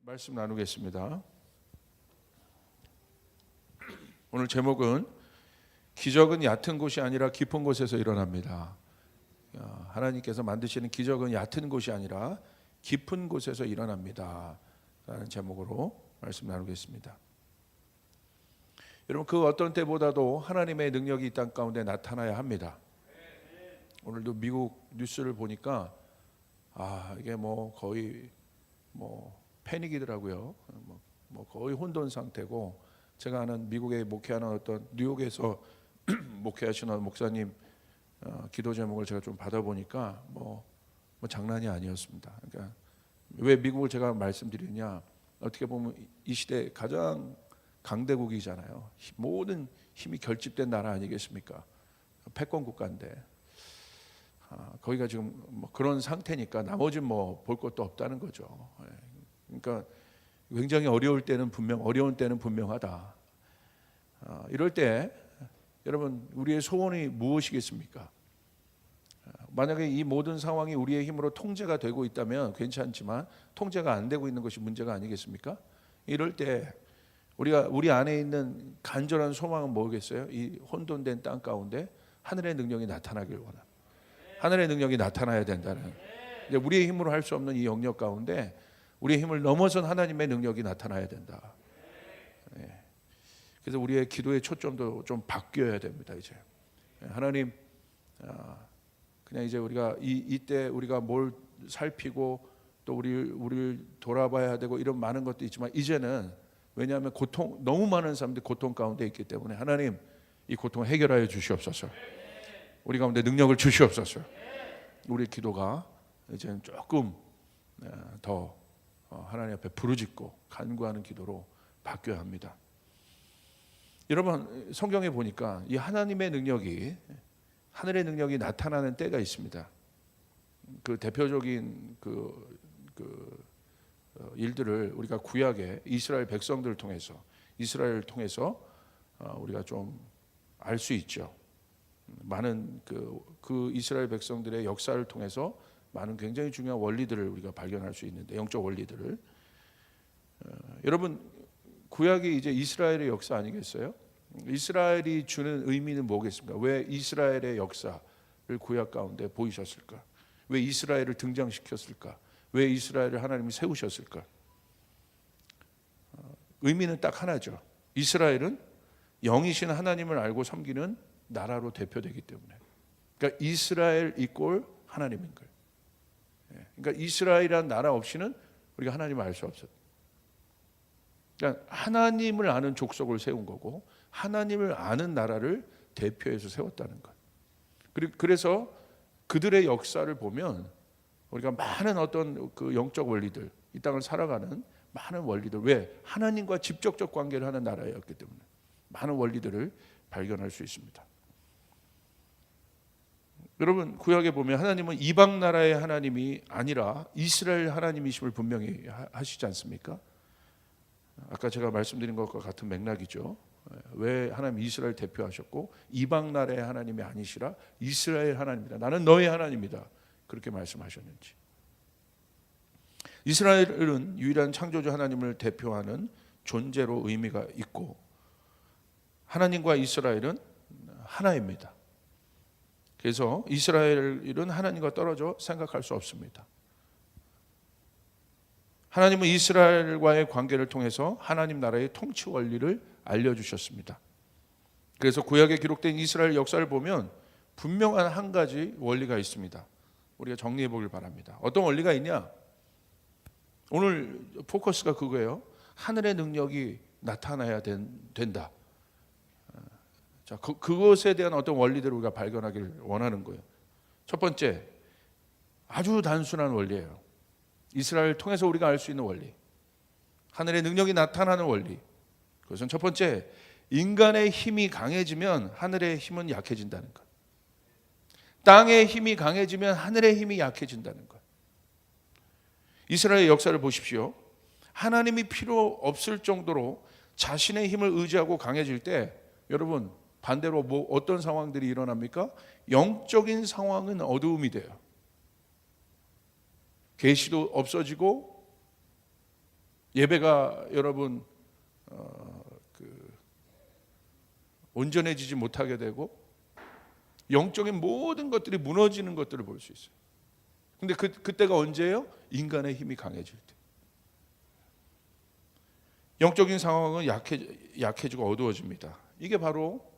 말씀 나누겠습니다. 오늘 제목은 기적은 얕은 곳이 아니라 깊은 곳에서 일어납니다. 하나님께서 만드시는 기적은 얕은 곳이 아니라 깊은 곳에서 일어납니다 라는 제목으로 말씀 나누겠습니다. 여러분, 그 어떤 때보다도 하나님의 능력이 이 땅 가운데 나타나야 합니다. 오늘도 미국 뉴스를 보니까 이게 거의 패닉이더라고요. 거의 혼돈 상태고, 제가 아는 미국에 목회하는 어떤 뉴욕에서 목회하시는 목사님 기도 제목을 제가 좀 받아보니까 장난이 아니었습니다. 그러니까 왜 미국을 제가 말씀드리냐, 어떻게 보면 이 시대 가장 강대국이잖아요. 모든 힘이 결집된 나라 아니겠습니까? 패권 국가인데 거기가 지금 그런 상태니까 나머지는 볼 것도 없다는 거죠. 그러니까 굉장히 어려운 때는 분명하다. 이럴 때 여러분, 우리의 소원이 무엇이겠습니까? 만약에 이 모든 상황이 우리의 힘으로 통제가 되고 있다면 괜찮지만 통제가 안 되고 있는 것이 문제가 아니겠습니까? 이럴 때 우리 안에 있는 간절한 소망은 뭐겠어요? 이 혼돈된 땅 가운데 하늘의 능력이 나타나길 원합니다. 하늘의 능력이 나타나야 된다는, 이제 우리의 힘으로 할 수 없는 이 영역 가운데 우리의 힘을 넘어선 하나님의 능력이 나타나야 된다. 그래서 우리의 기도의 초점도 좀 바뀌어야 됩니다. 이제 하나님, 그냥 이제 우리가 이때 우리가 뭘 살피고 또 우리를 돌아봐야 되고 이런 많은 것도 있지만, 이제는 왜냐하면 너무 많은 사람들이 고통 가운데 있기 때문에 하나님, 이 고통을 해결하여 주시옵소서. 우리 가운데 능력을 주시옵소서. 우리 기도가 이제는 조금 더 하나님 앞에 부르짖고 간구하는 기도로 바뀌어야 합니다. 여러분, 성경에 보니까 이 하나님의 능력이, 하늘의 능력이 나타나는 때가 있습니다. 그 대표적인 일들을 우리가 구약의 이스라엘 백성들을 통해서, 이스라엘을 통해서 우리가 좀 알 수 있죠. 많은 그 이스라엘 백성들의 역사를 통해서 많은 굉장히 중요한 원리들을 우리가 발견할 수 있는데, 영적 원리들을, 여러분, 구약이 이제 이스라엘의 역사 아니겠어요? 이스라엘이 주는 의미는 뭐겠습니까? 왜 이스라엘의 역사를 구약 가운데 보이셨을까? 왜 이스라엘을 등장시켰을까? 왜 이스라엘을 하나님이 세우셨을까? 의미는 딱 하나죠. 이스라엘은 영이신 하나님을 알고 섬기는 나라로 대표되기 때문에, 그러니까 이스라엘 이꼴 하나님인 거예요. 그러니까 이스라엘이라는 나라 없이는 우리가 하나님을 알 수 없어요. 그러니까 하나님을 아는 족속을 세운 거고, 하나님을 아는 나라를 대표해서 세웠다는 것. 그래서 그들의 역사를 보면 우리가 많은 어떤 그 영적 원리들, 이 땅을 살아가는 많은 원리들, 왜? 하나님과 직접적 관계를 하는 나라였기 때문에 많은 원리들을 발견할 수 있습니다. 여러분, 구약에 보면 하나님은 이방 나라의 하나님이 아니라 이스라엘 하나님이심을 분명히 하시지 않습니까? 아까 제가 말씀드린 것과 같은 맥락이죠. 왜 하나님 이스라엘 대표하셨고, 이방 나라의 하나님이 아니시라 이스라엘 하나님이다, 나는 너의 하나님이다, 그렇게 말씀하셨는지. 이스라엘은 유일한 창조주 하나님을 대표하는 존재로 의미가 있고, 하나님과 이스라엘은 하나입니다. 그래서 이스라엘은 하나님과 떨어져 생각할 수 없습니다. 하나님은 이스라엘과의 관계를 통해서 하나님 나라의 통치 원리를 알려주셨습니다. 그래서 구약에 기록된 이스라엘 역사를 보면 분명한 한 가지 원리가 있습니다. 우리가 정리해 보길 바랍니다. 어떤 원리가 있냐? 오늘 포커스가 그거예요. 하늘의 능력이 나타나야 된다. 자, 그것에 대한 어떤 원리들을 우리가 발견하기를 원하는 거예요. 첫 번째, 아주 단순한 원리예요. 이스라엘을 통해서 우리가 알 수 있는 원리, 하늘의 능력이 나타나는 원리. 그것은 첫 번째, 인간의 힘이 강해지면 하늘의 힘은 약해진다는 것. 땅의 힘이 강해지면 하늘의 힘이 약해진다는 것. 이스라엘의 역사를 보십시오. 하나님이 필요 없을 정도로 자신의 힘을 의지하고 강해질 때, 여러분, 반대로 어떤 상황들이 일어납니까? 영적인 상황은 어두움이 돼요. 계시도 없어지고 예배가 여러분 온전해지지 못하게 되고 영적인 모든 것들이 무너지는 것들을 볼 수 있어요. 근데 그때가 언제예요? 인간의 힘이 강해질 때. 영적인 상황은 약해지고 어두워집니다. 이게 바로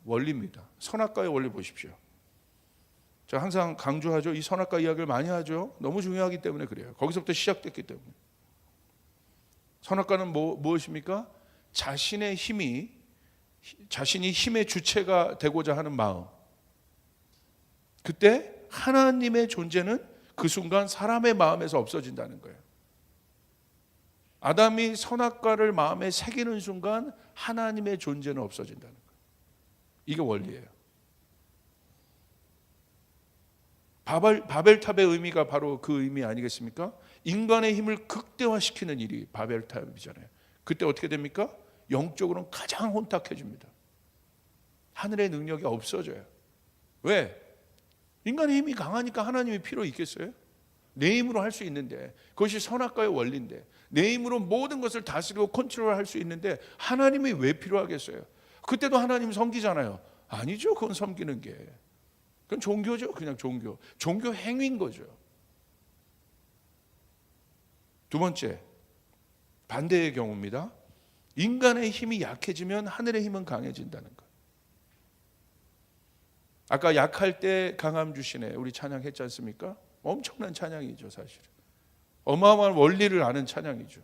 원리입니다. 선악과의 원리 보십시오. 제가 항상 강조하죠. 이 선악과 이야기를 많이 하죠. 너무 중요하기 때문에 그래요. 거기서부터 시작됐기 때문에. 선악과는 무엇입니까? 자신이 힘의 주체가 되고자 하는 마음. 그때 하나님의 존재는 그 순간 사람의 마음에서 없어진다는 거예요. 아담이 선악과를 마음에 새기는 순간 하나님의 존재는 없어진다는 거예요. 이게 원리예요. 바벨탑의 의미가 바로 그 의미 아니겠습니까? 인간의 힘을 극대화시키는 일이 바벨탑이잖아요. 그때 어떻게 됩니까? 영적으로는 가장 혼탁해집니다. 하늘의 능력이 없어져요. 왜? 인간의 힘이 강하니까 하나님이 필요 있겠어요? 내 힘으로 할 수 있는데, 그것이 선악과의 원리인데, 내 힘으로 모든 것을 다스리고 컨트롤할 수 있는데 하나님이 왜 필요하겠어요? 그때도 하나님 섬기잖아요. 아니죠. 그건 섬기는 게, 그건 종교죠. 그냥 종교 행위인 거죠. 두 번째, 반대의 경우입니다. 인간의 힘이 약해지면 하늘의 힘은 강해진다는 것. 아까 약할 때 강함 주시네, 우리 찬양했지 않습니까? 엄청난 찬양이죠. 사실은 어마어마한 원리를 아는 찬양이죠.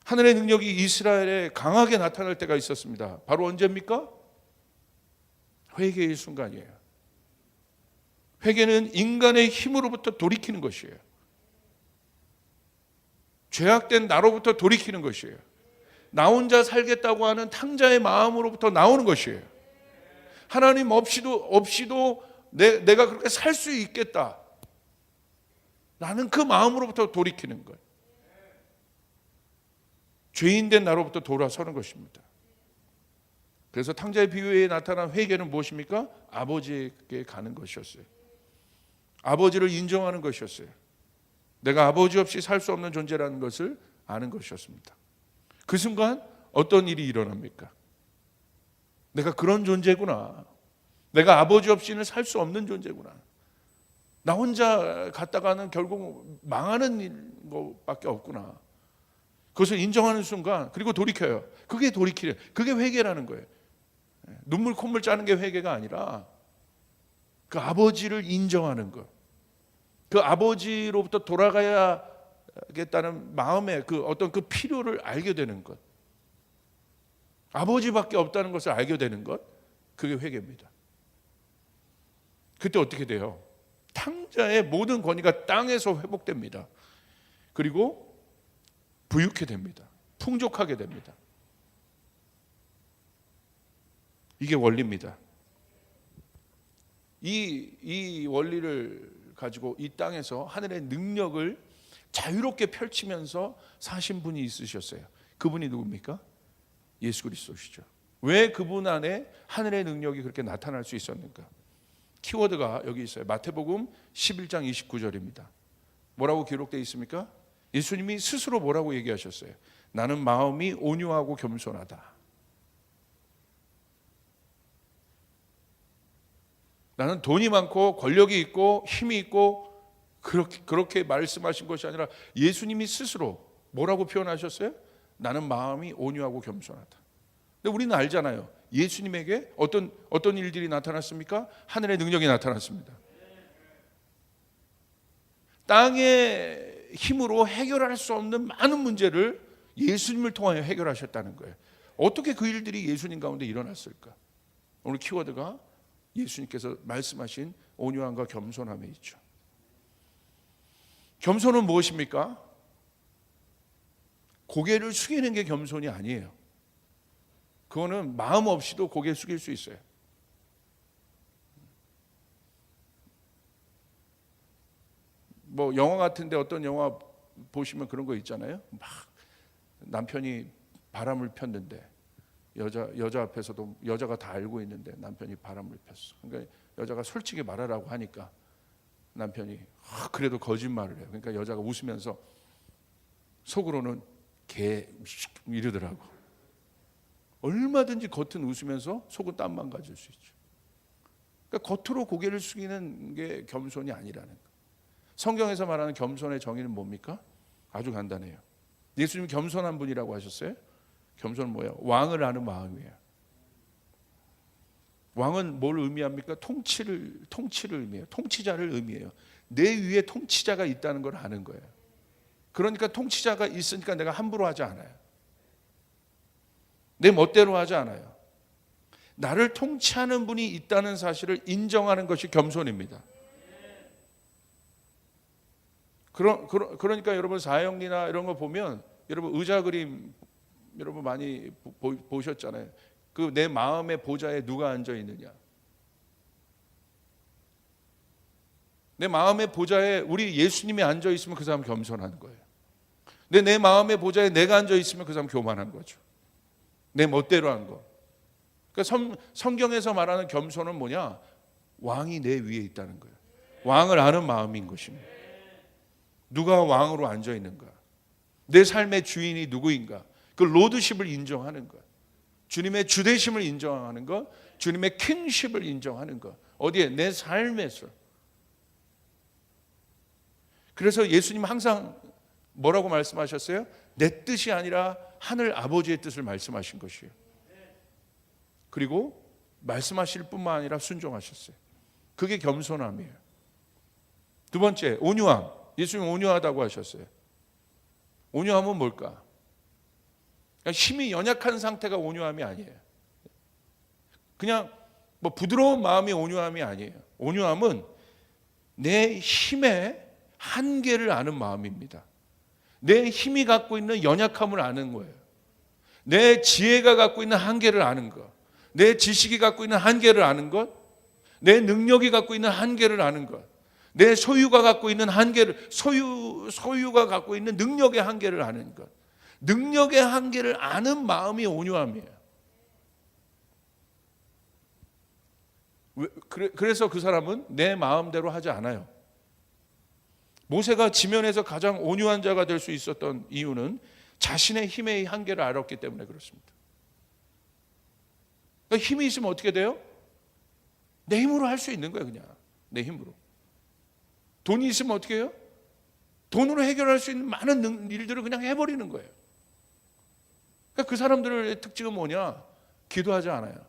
하늘의 능력이 이스라엘에 강하게 나타날 때가 있었습니다. 바로 언제입니까? 회개의 순간이에요. 회개는 인간의 힘으로부터 돌이키는 것이에요. 죄악된 나로부터 돌이키는 것이에요. 나 혼자 살겠다고 하는 탕자의 마음으로부터 나오는 것이에요. 하나님 없이도 내가 그렇게 살 수 있겠다, 나는 그 마음으로부터 돌이키는 거예요. 죄인된 나로부터 돌아서는 것입니다. 그래서 탕자의 비유에 나타난 회개는 무엇입니까? 아버지에게 가는 것이었어요. 아버지를 인정하는 것이었어요. 내가 아버지 없이 살 수 없는 존재라는 것을 아는 것이었습니다. 그 순간 어떤 일이 일어납니까? 내가 그런 존재구나. 내가 아버지 없이는 살 수 없는 존재구나. 나 혼자 갔다가는 결국 망하는 것밖에 없구나. 그것을 인정하는 순간, 그리고 돌이켜요. 그게 그게 회개라는 거예요. 눈물 콧물 짜는 게 회개가 아니라 그 아버지를 인정하는 것, 그 아버지로부터 돌아가야겠다는 마음의 그 어떤 그 필요를 알게 되는 것, 아버지밖에 없다는 것을 알게 되는 것, 그게 회개입니다. 그때 어떻게 돼요? 탕자의 모든 권위가 땅에서 회복됩니다. 그리고 부유케 됩니다. 풍족하게 됩니다. 이게 원리입니다. 이 원리를 가지고 이 땅에서 하늘의 능력을 자유롭게 펼치면서 사신 분이 있으셨어요. 그분이 누굽니까? 예수 그리스도시죠. 왜 그분 안에 하늘의 능력이 그렇게 나타날 수 있었는가? 키워드가 여기 있어요. 마태복음 11장 29절입니다. 뭐라고 기록되어 있습니까? 예수님이 스스로 뭐라고 얘기하셨어요? 나는 마음이 온유하고 겸손하다. 나는 돈이 많고 권력이 있고 힘이 있고 그렇게 말씀하신 것이 아니라 예수님이 스스로 뭐라고 표현하셨어요? 나는 마음이 온유하고 겸손하다. 근데 우리는 알잖아요. 예수님에게 어떤 일들이 나타났습니까? 하늘의 능력이 나타났습니다. 땅의 힘으로 해결할 수 없는 많은 문제를 예수님을 통하여 해결하셨다는 거예요. 어떻게 그 일들이 예수님 가운데 일어났을까? 오늘 키워드가 예수님께서 말씀하신 온유함과 겸손함에 있죠. 겸손은 무엇입니까? 고개를 숙이는 게 겸손이 아니에요. 그거는 마음 없이도 고개 숙일 수 있어요. 뭐 영화 같은데 어떤 영화 보시면 그런 거 있잖아요. 막 남편이 바람을 폈는데 여자 앞에서도 여자가 다 알고 있는데 남편이 바람을 폈어. 그러니까 여자가 솔직히 말하라고 하니까 남편이 그래도 거짓말을 해요. 그러니까 여자가 웃으면서 속으로는 개 이러더라고. 얼마든지 겉은 웃으면서 속은 땀만 가질 수 있죠. 그러니까 겉으로 고개를 숙이는 게 겸손이 아니라는 거예요. 성경에서 말하는 겸손의 정의는 뭡니까? 아주 간단해요. 예수님이 겸손한 분이라고 하셨어요. 겸손은 뭐예요? 왕을 아는 마음이에요. 왕은 뭘 의미합니까? 통치를 의미해요. 통치자를 의미해요. 내 위에 통치자가 있다는 걸 아는 거예요. 그러니까 통치자가 있으니까 내가 함부로 하지 않아요. 내 멋대로 하지 않아요. 나를 통치하는 분이 있다는 사실을 인정하는 것이 겸손입니다. 그러니까 여러분 사형리나 이런 거 보면 여러분 의자 그림 여러분 많이 보셨잖아요. 그 내 마음의 보좌에 누가 앉아 있느냐. 내 마음의 보좌에 우리 예수님이 앉아 있으면 그 사람 겸손한 거예요. 내 마음의 보좌에 내가 앉아 있으면 그 사람 교만한 거죠. 내 멋대로 한 거. 그러니까 성경에서 말하는 겸손은 뭐냐? 왕이 내 위에 있다는 거예요. 왕을 아는 마음인 것입니다. 누가 왕으로 앉아 있는가? 내 삶의 주인이 누구인가? 그 로드십을 인정하는 것. 주님의 주대심을 인정하는 것. 주님의 킹십을 인정하는 것. 어디에? 내 삶에서. 그래서 예수님 항상 뭐라고 말씀하셨어요? 내 뜻이 아니라 하늘 아버지의 뜻을 말씀하신 것이에요. 그리고 말씀하실 뿐만 아니라 순종하셨어요. 그게 겸손함이에요. 두 번째, 온유함. 예수님 온유하다고 하셨어요. 온유함은 뭘까? 그러니까 힘이 연약한 상태가 온유함이 아니에요. 그냥 뭐 부드러운 마음이 온유함이 아니에요. 온유함은 내 힘의 한계를 아는 마음입니다. 내 힘이 갖고 있는 연약함을 아는 거예요. 내 지혜가 갖고 있는 한계를 아는 것, 내 지식이 갖고 있는 한계를 아는 것, 내 능력이 갖고 있는 한계를 아는 것, 내 소유가 갖고 있는 한계를 소유가 갖고 있는 능력의 한계를 아는 것, 능력의 한계를 아는 마음이 온유함이에요. 그래서 그 사람은 내 마음대로 하지 않아요. 모세가 지면에서 가장 온유한 자가 될 수 있었던 이유는 자신의 힘의 한계를 알았기 때문에 그렇습니다. 그러니까 힘이 있으면 어떻게 돼요? 내 힘으로 할 수 있는 거예요. 그냥 내 힘으로. 돈이 있으면 어떻게 해요? 돈으로 해결할 수 있는 많은 일들을 그냥 해버리는 거예요. 그러니까 그 사람들의 특징은 뭐냐? 기도하지 않아요.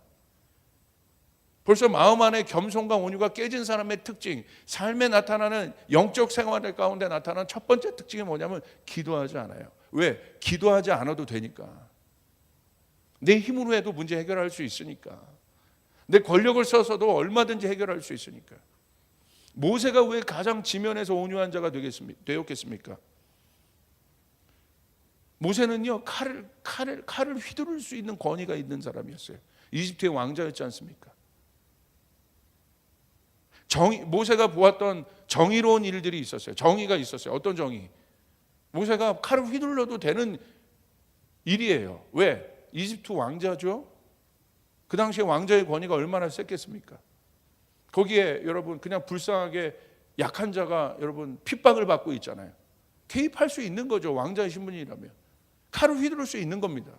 벌써 마음 안에 겸손과 온유가 깨진 사람의 특징, 삶에 나타나는 영적 생활 가운데 나타나는 첫 번째 특징이 뭐냐면 기도하지 않아요. 왜? 기도하지 않아도 되니까. 내 힘으로 해도 문제 해결할 수 있으니까. 내 권력을 써서도 얼마든지 해결할 수 있으니까. 모세가 왜 가장 지면에서 온유한 자가 되었겠습니까? 모세는요 칼을 휘두를 수 있는 권위가 있는 사람이었어요. 이집트의 왕자였지 않습니까? 모세가 보았던 정의로운 일들이 있었어요. 정의가 있었어요. 어떤 정의? 모세가 칼을 휘둘러도 되는 일이에요. 왜? 이집트 왕자죠. 그 당시에 왕자의 권위가 얼마나 셌겠습니까? 거기에 여러분 그냥 불쌍하게 약한 자가 여러분 핍박을 받고 있잖아요. 개입할 수 있는 거죠. 왕자의 신분이라면. 칼을 휘두를 수 있는 겁니다.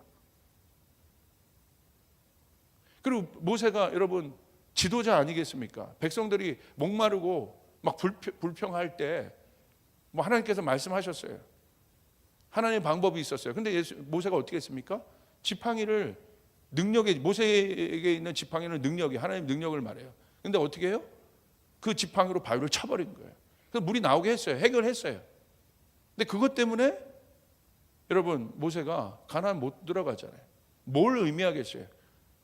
그리고 모세가 여러분 지도자 아니겠습니까? 백성들이 목마르고 막 불평할 때 뭐 하나님께서 말씀하셨어요. 하나님의 방법이 있었어요. 근데 모세가 어떻게 했습니까? 지팡이를 모세에게 있는 지팡이는 능력이 하나님 능력을 말해요. 근데 어떻게 해요? 그 지팡이로 바위를 쳐버린 거예요. 그래서 물이 나오게 했어요. 해결했어요. 근데 그것 때문에 여러분 모세가 가나안 못 들어가잖아요. 뭘 의미하겠어요?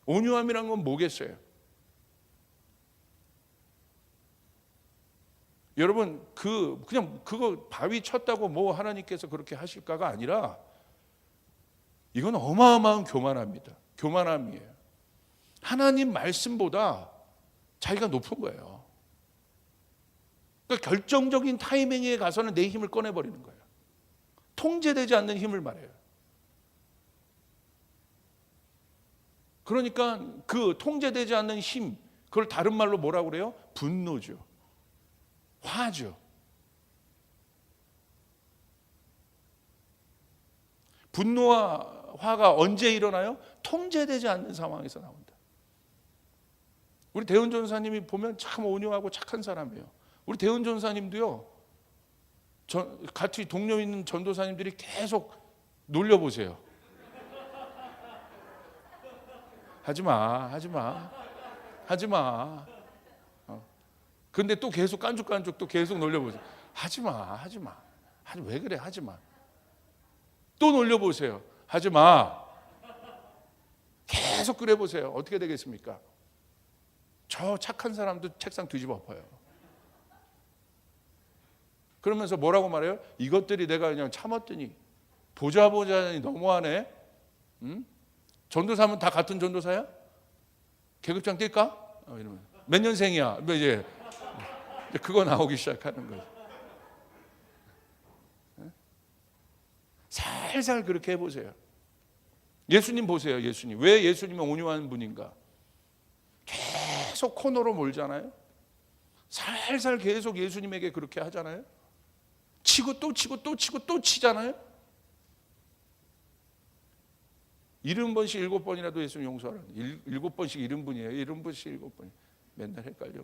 온유함이란 건 뭐겠어요? 여러분 그냥 그거 바위 쳤다고 뭐 하나님께서 그렇게 하실까가 아니라 이건 어마어마한 교만합니다. 교만함이에요. 하나님 말씀보다 자기가 높은 거예요. 그러니까 결정적인 타이밍에 가서는 내 힘을 꺼내버리는 거예요. 통제되지 않는 힘을 말해요. 그러니까 그 통제되지 않는 힘, 그걸 다른 말로 뭐라고 그래요? 분노죠. 화죠. 분노와 화가 언제 일어나요? 통제되지 않는 상황에서 나온다. 우리 대은 전사님이 보면 참 온유하고 착한 사람이에요. 우리 대은 전사님도요, 같이 동료 있는 전도사님들이 계속 놀려보세요. 하지마. 근데 또 계속 깐죽깐죽 또 계속 놀려보세요. 하지마. 왜 그래, 하지마. 또 놀려보세요. 하지마. 계속 그래보세요. 어떻게 되겠습니까? 저 착한 사람도 책상 뒤집어 엎어요. 그러면서 뭐라고 말해요? 이것들이 내가 그냥 참았더니 보자니 너무하네. 응? 전도사면 다 같은 전도사야? 계급장 뛸까? 이러면 몇 년생이야? 이제 그거 나오기 시작하는 거예요. 살살 그렇게 해보세요. 예수님 보세요. 예수님. 왜 예수님은 온유한 분인가? 계속 코너로 몰잖아요. 살살 계속 예수님에게 그렇게 하잖아요. 치고 또 치고 또 치고 또 치잖아요. 70번씩 7번이라도 예수님 용서하라는. 7번씩 70분이에요. 70번씩 7번. 맨날 헷갈려.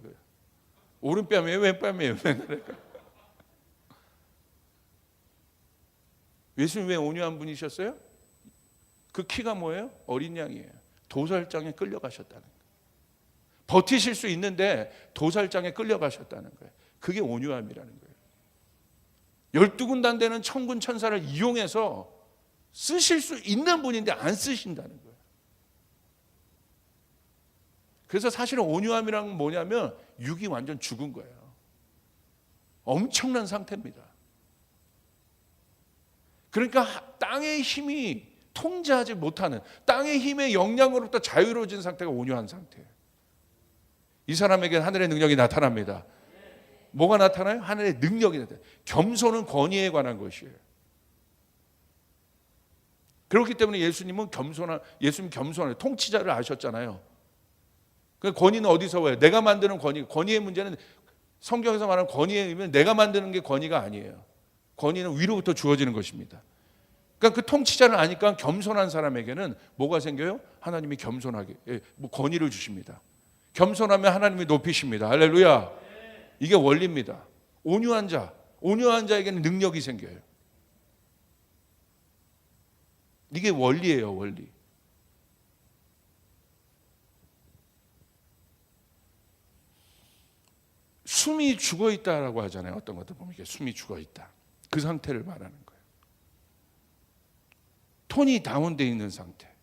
오른뺨이에요? 왼뺨이에요? 맨날 헷갈려. 예수님 왜 온유한 분이셨어요? 그 키가 뭐예요? 어린 양이에요. 도살장에 끌려가셨다는 거예요. 버티실 수 있는데 도살장에 끌려가셨다는 거예요. 그게 온유함이라는 거예요. 12군단 되는 천군 천사를 이용해서 쓰실 수 있는 분인데 안 쓰신다는 거예요. 그래서 사실은 온유함이란 건 뭐냐면 육이 완전 죽은 거예요. 엄청난 상태입니다. 그러니까 땅의 힘이 통제하지 못하는, 땅의 힘의 영향으로부터 자유로워진 상태가 온유한 상태예요. 이 사람에게는 하늘의 능력이 나타납니다. 뭐가 나타나요? 하늘의 능력이 나타나요. 겸손은 권위에 관한 것이에요. 그렇기 때문에 예수님 겸손한 통치자를 아셨잖아요. 그 권위는 어디서 와요? 내가 만드는 권위의 문제는 성경에서 말하는 권위의 의미는 내가 만드는 게 권위가 아니에요. 권위는 위로부터 주어지는 것입니다. 그러니까 그 통치자를 아니까 겸손한 사람에게는 뭐가 생겨요? 하나님이 겸손하게 권위를 주십니다. 겸손하면 하나님이 높이십니다. 할렐루야. 이게 원리입니다. 온유한 자에게는 능력이 생겨요. 이게 원리예요, 원리. 숨이 죽어 있다라고 하잖아요. 어떤 것들 보면 이게 숨이 죽어 있다. 그 상태를 말하는 거예요. 톤이 다운되어 있는 상태.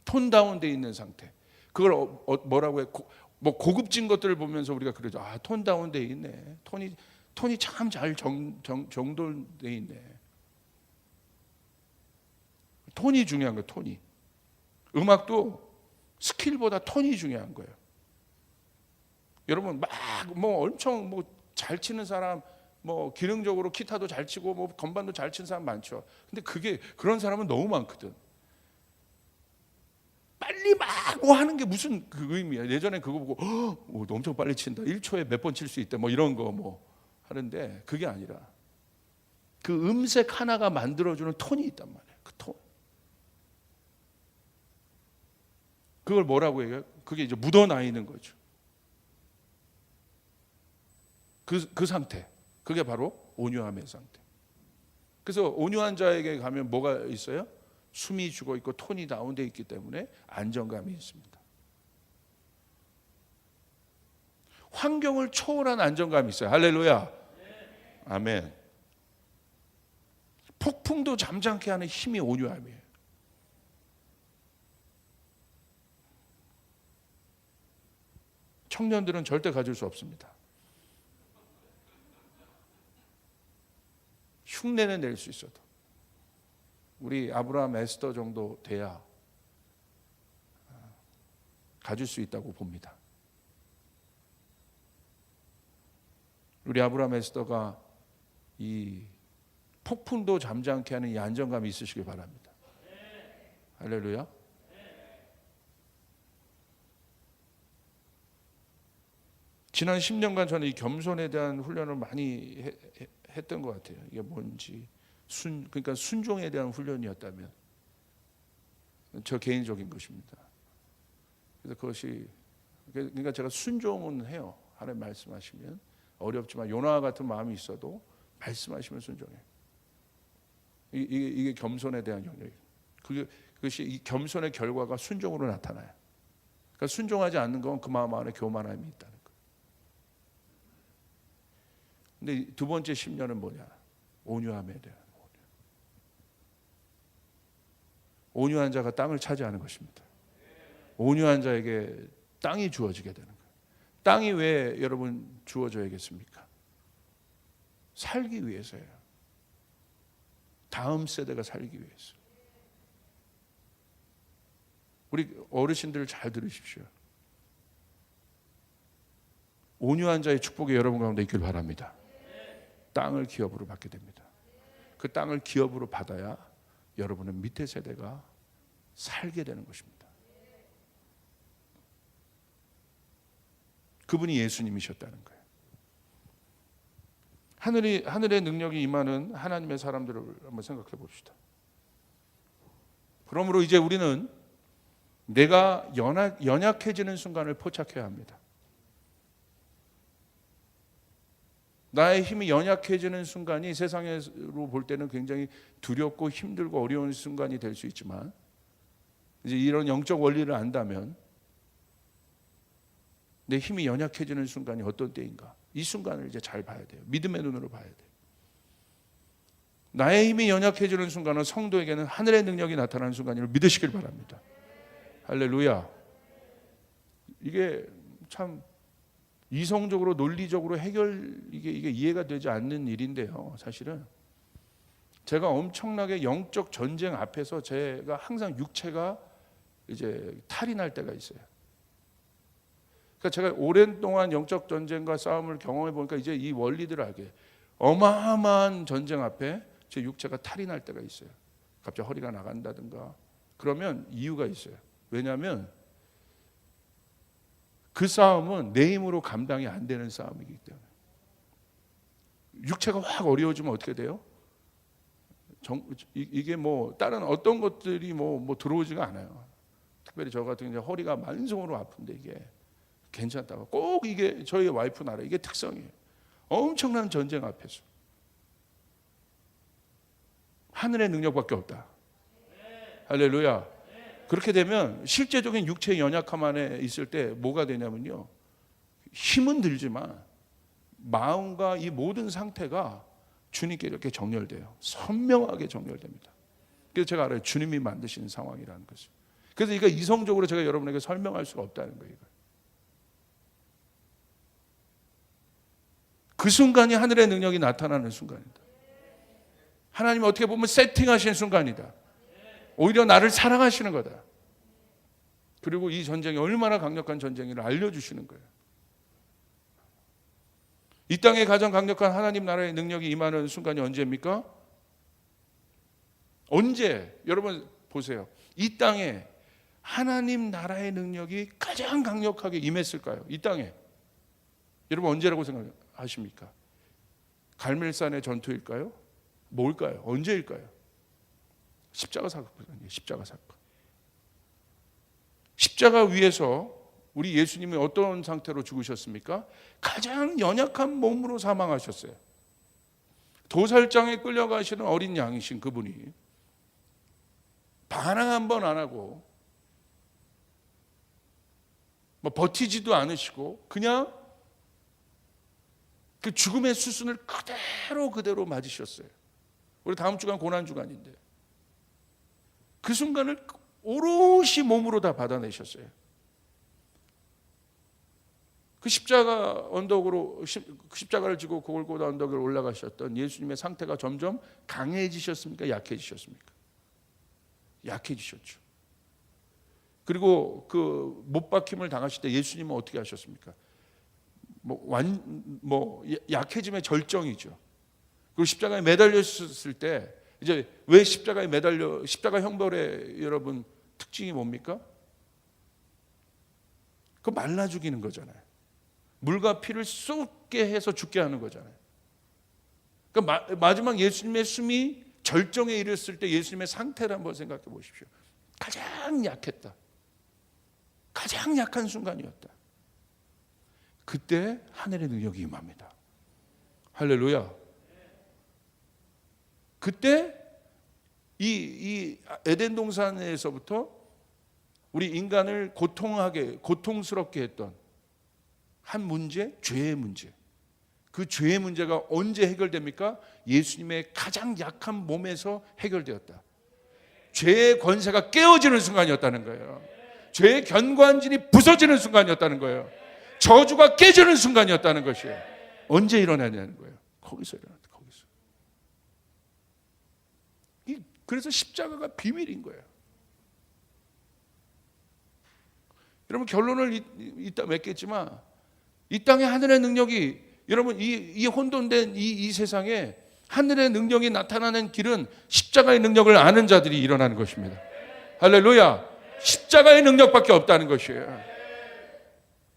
톤 다운되어 있는 상태. 그걸 뭐라고 해? 고급진 것들을 보면서 우리가 그러죠. 아, 톤 다운되어 있네. 톤이 참 잘 정돈되어 있네. 톤이 중요한 거예요. 톤이. 음악도 스킬보다 톤이 중요한 거예요. 여러분 막 엄청 잘 치는 사람, 기능적으로 기타도 잘 치고 건반도 잘 치는 사람 많죠. 근데 그런 사람은 너무 많거든. 빨리 막 하는 게 무슨 그 의미야. 예전에 그거 보고 너 엄청 빨리 친다. 1초에 몇 번 칠 수 있다. 이런 거 하는데 그게 아니라 그 음색 하나가 만들어주는 톤이 있단 말이에요. 그 톤. 그걸 뭐라고 해요? 그게 이제 묻어나 있는 거죠. 그 상태. 그게 바로 온유함의 상태. 그래서 온유한 자에게 가면 뭐가 있어요? 숨이 죽어 있고 톤이 다운되어 있기 때문에 안정감이 있습니다. 환경을 초월한 안정감이 있어요. 할렐루야. 아멘. 폭풍도 잠잠케 하는 힘이 온유함이에요. 청년들은 절대 가질 수 없습니다. 흉내는 낼 수 있어도 우리 아브라함 에스더 정도 돼야 가질 수 있다고 봅니다. 우리 아브라함 에스더가 이 폭풍도 잠잠케 하는 이 안정감이 있으시길 바랍니다. 할렐루야. 지난 10년간 저는 이 겸손에 대한 훈련을 많이 했던 것 같아요. 이게 뭔지 그러니까 순종에 대한 훈련이었다면 저 개인적인 것입니다. 그래서 그것이 그러니까 제가 순종은 해요. 하나님 말씀하시면 어렵지만 요나와 같은 마음이 있어도 말씀하시면 순종해요. 이게 겸손에 대한 영역이에요. 그것이 이 겸손의 결과가 순종으로 나타나요. 그러니까 순종하지 않는 건 그 마음 안에 교만함이 있다는 거예요. 근데 두 번째 10년은 뭐냐? 온유함에 대한 온유한 자가 땅을 차지하는 것입니다. 온유한 자에게 땅이 주어지게 되는 거예요. 땅이 왜 여러분 주어져야겠습니까? 살기 위해서예요. 다음 세대가 살기 위해서. 우리 어르신들 잘 들으십시오. 온유한 자의 축복이 여러분 가운데 있길 바랍니다. 땅을 기업으로 받게 됩니다. 그 땅을 기업으로 받아야 여러분은 밑에 세대가 살게 되는 것입니다. 그분이 예수님이셨다는 거예요. 하늘의 능력이 임하는 하나님의 사람들을 한번 생각해 봅시다. 그러므로 이제 우리는 내가 연약해지는 순간을 포착해야 합니다. 나의 힘이 연약해지는 순간이 세상으로 볼 때는 굉장히 두렵고 힘들고 어려운 순간이 될 수 있지만, 이제 이런 영적 원리를 안다면 내 힘이 연약해지는 순간이 어떤 때인가, 이 순간을 이제 잘 봐야 돼요. 믿음의 눈으로 봐야 돼요. 나의 힘이 연약해지는 순간은 성도에게는 하늘의 능력이 나타나는 순간임을 믿으시길 바랍니다. 할렐루야. 이게 참 이성적으로 논리적으로 이게 이해가 되지 않는 일인데요. 사실은 제가 엄청나게 영적 전쟁 앞에서 제가 항상 육체가 이제 탈이 날 때가 있어요. 그러니까 제가 오랜 동안 영적 전쟁과 싸움을 경험해 보니까 이제 이 원리들을 알게, 어마어마한 전쟁 앞에 제 육체가 탈이 날 때가 있어요. 갑자기 허리가 나간다든가. 그러면 이유가 있어요. 왜냐하면 그 싸움은 내 힘으로 감당이 안 되는 싸움이기 때문에. 육체가 확 어려워지면 어떻게 돼요? 이게 뭐 다른 어떤 것들이 뭐 들어오지가 않아요. 특별히 저 같은 경우 허리가 만성으로 아픈데 이게 괜찮다고 꼭 이게 저희 와이프 나라 이게 특성이에요. 엄청난 전쟁 앞에서 하늘의 능력밖에 없다. 할렐루야. 그렇게 되면 실제적인 육체의 연약함 안에 있을 때 뭐가 되냐면요, 힘은 들지만 마음과 이 모든 상태가 주님께 이렇게 정렬돼요. 선명하게 정렬됩니다. 그래서 제가 알아요. 주님이 만드신 상황이라는 것을. 그래서 이거 이성적으로 제가 여러분에게 설명할 수가 없다는 거예요. 그 순간이 하늘의 능력이 나타나는 순간이다. 하나님이 어떻게 보면 세팅하신 순간이다. 오히려 나를 사랑하시는 거다. 그리고 이 전쟁이 얼마나 강력한 전쟁인지를 알려주시는 거예요. 이 땅에 가장 강력한 하나님 나라의 능력이 임하는 순간이 언제입니까? 언제? 여러분 보세요. 이 땅에 하나님 나라의 능력이 가장 강력하게 임했을까요? 이 땅에. 여러분 언제라고 생각하십니까? 갈멜산의 전투일까요? 뭘까요? 언제일까요? 십자가 사건이에요. 십자가 사건. 십자가 위에서 우리 예수님이 어떤 상태로 죽으셨습니까? 가장 연약한 몸으로 사망하셨어요. 도살장에 끌려가시는 어린 양이신 그분이 반항 한 번 안 하고 뭐 버티지도 않으시고 그냥 그 죽음의 수순을 그대로 맞으셨어요. 우리 다음 주간 고난 주간인데 그 순간을 오롯이 몸으로 다 받아내셨어요. 그 십자가 언덕으로 십자가를 지고 골고다 언덕을 올라가셨던 예수님의 상태가 점점 강해지셨습니까? 약해지셨습니까? 약해지셨죠. 그리고 그 못 박힘을 당하실 때 예수님은 어떻게 하셨습니까? 약해짐의 절정이죠. 그리고 십자가에 매달렸을 때 이제 왜 십자가 형벌의 여러분 특징이 뭡니까? 그 말라 죽이는 거잖아요. 물과 피를 쏟게 해서 죽게 하는 거잖아요. 그러니까 마지막 예수님의 숨이 절정에 이르렀을 때 예수님의 상태를 한번 생각해 보십시오. 가장 약했다. 가장 약한 순간이었다. 그때 하늘의 능력이 임합니다. 할렐루야. 그때 이 에덴 동산에서부터 우리 인간을 고통스럽게 했던 한 문제, 죄의 문제. 그 죄의 문제가 언제 해결됩니까? 예수님의 가장 약한 몸에서 해결되었다. 죄의 권세가 깨어지는 순간이었다는 거예요. 죄의 견고한진이 부서지는 순간이었다는 거예요. 저주가 깨지는 순간이었다는 것이에요. 언제 일어나냐는 거예요. 거기서 일어났다. 거기서. 그래서 십자가가 비밀인 거예요. 여러분 결론을 이따 맺겠지만 이 땅에 하늘의 능력이 여러분 이 혼돈된 이 세상에 하늘의 능력이 나타나는 길은 십자가의 능력을 아는 자들이 일어나는 것입니다. 할렐루야. 십자가의 능력밖에 없다는 것이에요.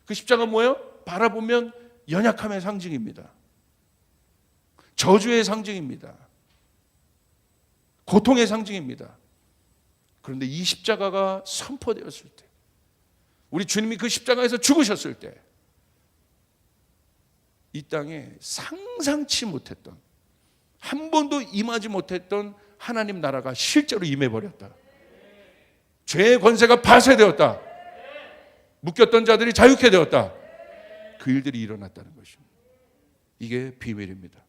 그 십자가 뭐예요? 바라보면 연약함의 상징입니다. 저주의 상징입니다. 고통의 상징입니다. 그런데 이 십자가가 선포되었을 때, 우리 주님이 그 십자가에서 죽으셨을 때, 이 땅에 상상치 못했던, 한 번도 임하지 못했던 하나님 나라가 실제로 임해버렸다. 죄의 권세가 파쇄되었다. 묶였던 자들이 자유케 되었다. 그 일들이 일어났다는 것입니다. 이게 비밀입니다.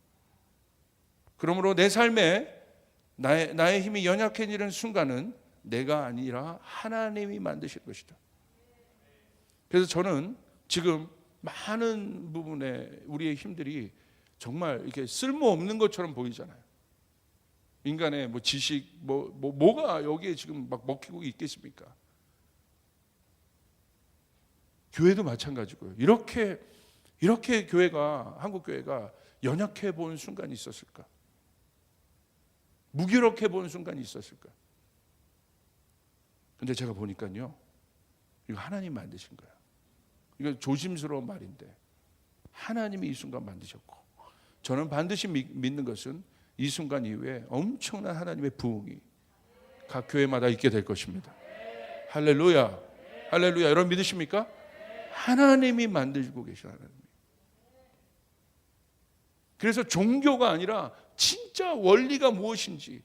그러므로 내 삶에 나의 힘이 연약해지는 순간은 내가 아니라 하나님이 만드실 것이다. 그래서 저는 지금 많은 부분에 우리의 힘들이 정말 이렇게 쓸모없는 것처럼 보이잖아요. 인간의 지식 뭐가 여기에 지금 막 먹히고 있겠습니까? 교회도 마찬가지고요. 이렇게 교회가, 한국 교회가 연약해 본 순간이 있었을까? 무기력해 본 순간이 있었을까? 근데 제가 보니까요, 이거 하나님 만드신 거야. 이거 조심스러운 말인데 하나님이 이 순간 만드셨고, 저는 반드시 믿는 것은 이 순간 이후에 엄청난 하나님의 부흥이 각 교회마다 있게 될 것입니다. 할렐루야. 할렐루야. 여러분 믿으십니까? 하나님이 만들고 계신 하나님. 그래서 종교가 아니라 진짜 원리가 무엇인지,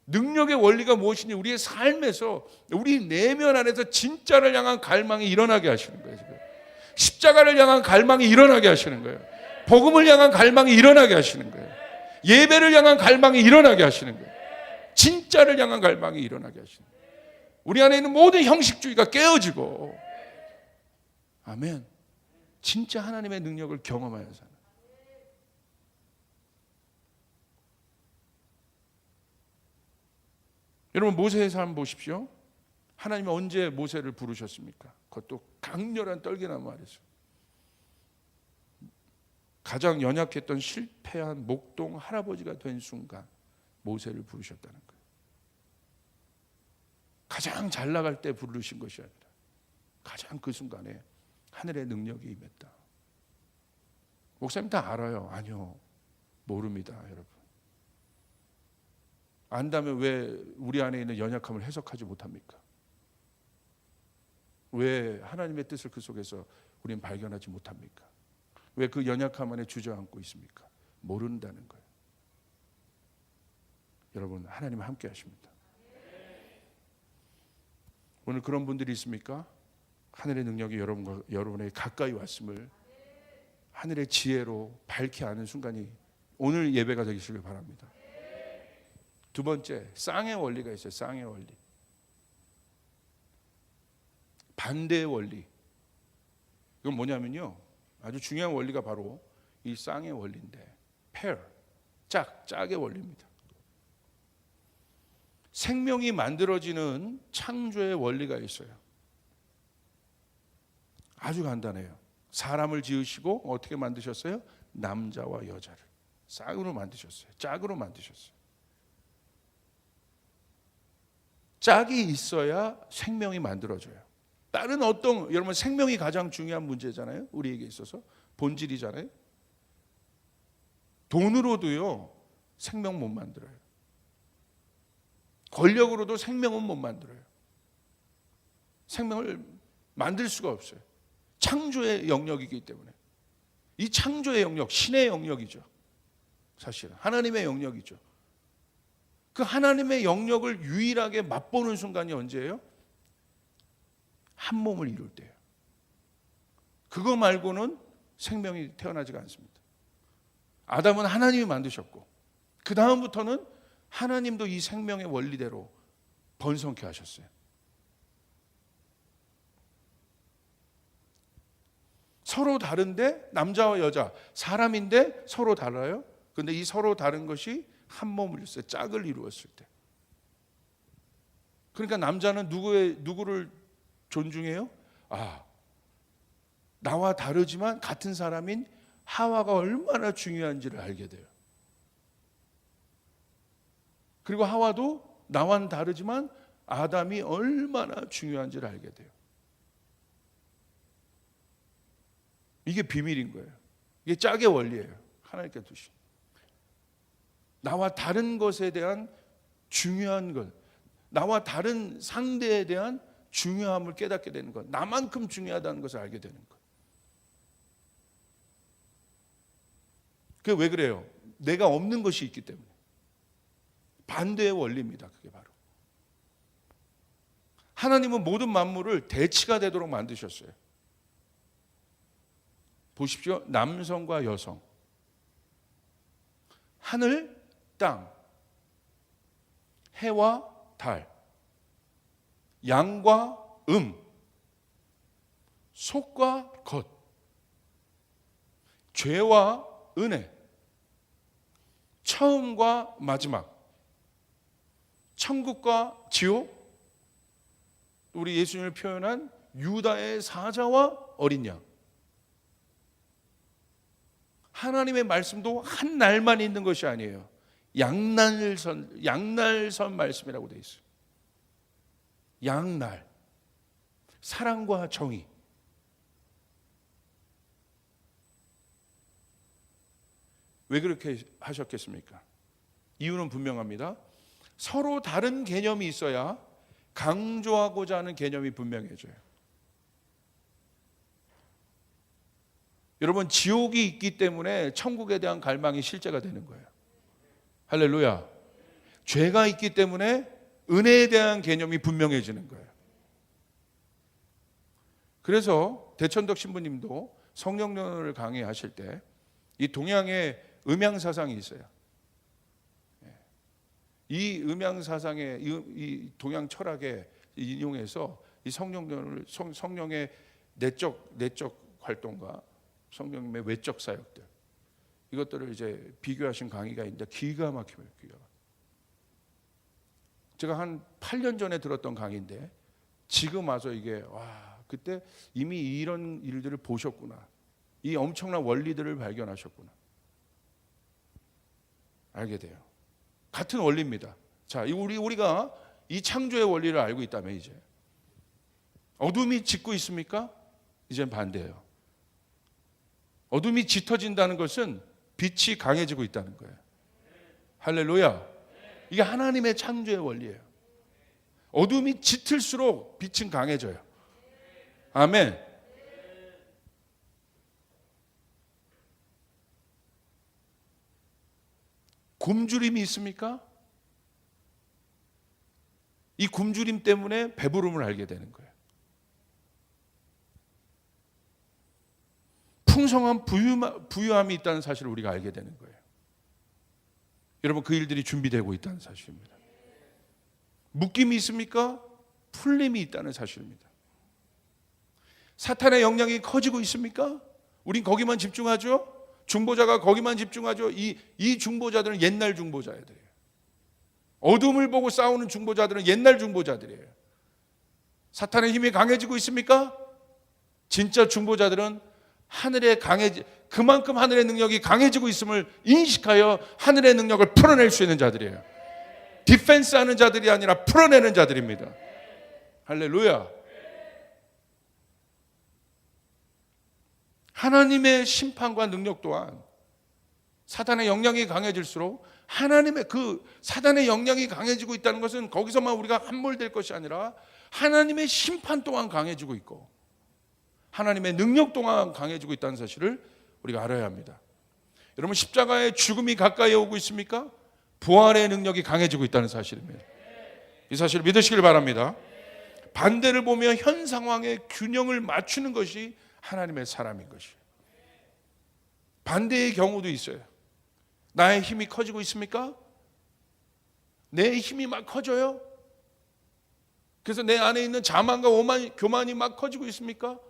능력의 원리가 무엇인지 우리의 삶에서, 우리 내면 안에서 진짜를 향한 갈망이 일어나게 하시는 거예요. 지금. 십자가를 향한 갈망이 일어나게 하시는 거예요. 복음을 향한 갈망이 일어나게 하시는 거예요. 예배를 향한 갈망이 일어나게 하시는 거예요. 진짜를 향한 갈망이 일어나게 하시는 거예요. 우리 안에 있는 모든 형식주의가 깨어지고, 아멘, 진짜 하나님의 능력을 경험하여 사는. 여러분 모세의 삶 보십시오. 하나님이 언제 모세를 부르셨습니까? 그것도 강렬한 떨기나무 아래서. 가장 연약했던 실패한 목동 할아버지가 된 순간 모세를 부르셨다는 거예요. 가장 잘 나갈 때 부르신 것이 아니라 가장 그 순간에 하늘의 능력이 임했다. 목사님 다 알아요? 아니요, 모릅니다. 여러분 안다면 왜 우리 안에 있는 연약함을 해석하지 못합니까? 왜 하나님의 뜻을 그 속에서 우리는 발견하지 못합니까? 왜 그 연약함 안에 주저앉고 있습니까? 모른다는 거예요. 여러분 하나님은 함께 하십니다. 오늘 그런 분들이 있습니까? 하늘의 능력이 여러분에게 가까이 왔음을 하늘의 지혜로 밝히 아는 순간이 오늘 예배가 되시길 바랍니다. 두 번째, 쌍의 원리가 있어요. 쌍의 원리. 반대의 원리. 이건 뭐냐면요, 아주 중요한 원리가 바로 이 쌍의 원리인데, pair, 짝의 원리입니다. 생명이 만들어지는 창조의 원리가 있어요. 아주 간단해요. 사람을 지으시고 어떻게 만드셨어요? 남자와 여자를 쌍으로 만드셨어요. 짝으로 만드셨어요. 짝이 있어야 생명이 만들어져요. 다른 어떤, 여러분 생명이 가장 중요한 문제잖아요. 우리에게 있어서 본질이잖아요. 돈으로도요 생명 못 만들어요. 권력으로도 생명은 못 만들어요. 생명을 만들 수가 없어요. 창조의 영역이기 때문에. 이 창조의 영역, 신의 영역이죠. 사실은 하나님의 영역이죠. 그 하나님의 영역을 유일하게 맛보는 순간이 언제예요? 한 몸을 이룰 때예요. 그거 말고는 생명이 태어나지가 않습니다. 아담은 하나님이 만드셨고 그 다음부터는 하나님도 이 생명의 원리대로 번성케 하셨어요. 서로 다른데 남자와 여자, 사람인데 서로 달라요. 그런데 이 서로 다른 것이 한 몸을 이뤘어요. 짝을 이루었을 때. 그러니까 남자는 누구를 존중해요? 나와 다르지만 같은 사람인 하와가 얼마나 중요한지를 알게 돼요. 그리고 하와도 나와는 다르지만 아담이 얼마나 중요한지를 알게 돼요. 이게 비밀인 거예요. 이게 짝의 원리예요. 하나님께 두신. 나와 다른 것에 대한 중요한 것, 나와 다른 상대에 대한 중요함을 깨닫게 되는 것, 나만큼 중요하다는 것을 알게 되는 것. 그게 왜 그래요? 내가 없는 것이 있기 때문에. 반대의 원리입니다. 그게 바로. 하나님은 모든 만물을 대치가 되도록 만드셨어요. 보십시오. 남성과 여성, 하늘, 땅, 해와 달, 양과 속과 겉, 죄와 은혜, 처음과 마지막, 천국과 지옥, 우리 예수님을 표현한 유다의 사자와 어린 양. 하나님의 말씀도 한 날만 있는 것이 아니에요. 양날선 말씀이라고 되어 있어요. 양날, 사랑과 정의. 왜 그렇게 하셨겠습니까? 이유는 분명합니다. 서로 다른 개념이 있어야 강조하고자 하는 개념이 분명해져요. 여러분, 지옥이 있기 때문에 천국에 대한 갈망이 실제가 되는 거예요. 할렐루야. 죄가 있기 때문에 은혜에 대한 개념이 분명해지는 거예요. 그래서 대천덕 신부님도 성령론을 강의하실 때 이 동양의 음양사상이 있어요. 이 음양사상의 이 동양 철학에 인용해서 이 성령론을 성령의 내적 활동과 성령님의 외적 사역들, 이것들을 이제 비교하신 강의가 있는데 기가 막혀요. 제가 한 8년 전에 들었던 강의인데 지금 와서 이게 그때 이미 이런 일들을 보셨구나, 이 엄청난 원리들을 발견하셨구나 알게 돼요. 같은 원리입니다. 자, 우리가 이 창조의 원리를 알고 있다면 이제 어둠이 짙고 있습니까? 이젠 반대예요. 어둠이 짙어진다는 것은 빛이 강해지고 있다는 거예요. 할렐루야. 이게 하나님의 창조의 원리예요. 어둠이 짙을수록 빛은 강해져요. 아멘. 굶주림이 있습니까? 이 굶주림 때문에 배부름을 알게 되는 거예요. 풍성한 부유함이 있다는 사실을 우리가 알게 되는 거예요. 여러분, 그 일들이 준비되고 있다는 사실입니다. 묶임이 있습니까? 풀림이 있다는 사실입니다. 사탄의 영향이 커지고 있습니까? 우린 거기만 집중하죠. 중보자가 거기만 집중하죠. 이 중보자들은 옛날 중보자들이에요. 어둠을 보고 싸우는 중보자들은 옛날 중보자들이에요. 사탄의 힘이 강해지고 있습니까? 진짜 중보자들은 그만큼 하늘의 능력이 강해지고 있음을 인식하여 하늘의 능력을 풀어낼 수 있는 자들이에요. 디펜스 하는 자들이 아니라 풀어내는 자들입니다. 할렐루야. 하나님의 심판과 능력 또한 사탄의 영향이 강해질수록 하나님의 그 사단의 영향이 강해지고 있다는 것은 거기서만 우리가 함몰될 것이 아니라 하나님의 심판 또한 강해지고 있고 하나님의 능력 또한 강해지고 있다는 사실을 우리가 알아야 합니다. 여러분, 십자가의 죽음이 가까이 오고 있습니까? 부활의 능력이 강해지고 있다는 사실입니다. 이 사실을 믿으시길 바랍니다. 반대를 보며 현 상황의 균형을 맞추는 것이 하나님의 사람인 것이에요. 반대의 경우도 있어요. 나의 힘이 커지고 있습니까? 내 힘이 막 커져요? 그래서 내 안에 있는 자만과 교만이 막 커지고 있습니까?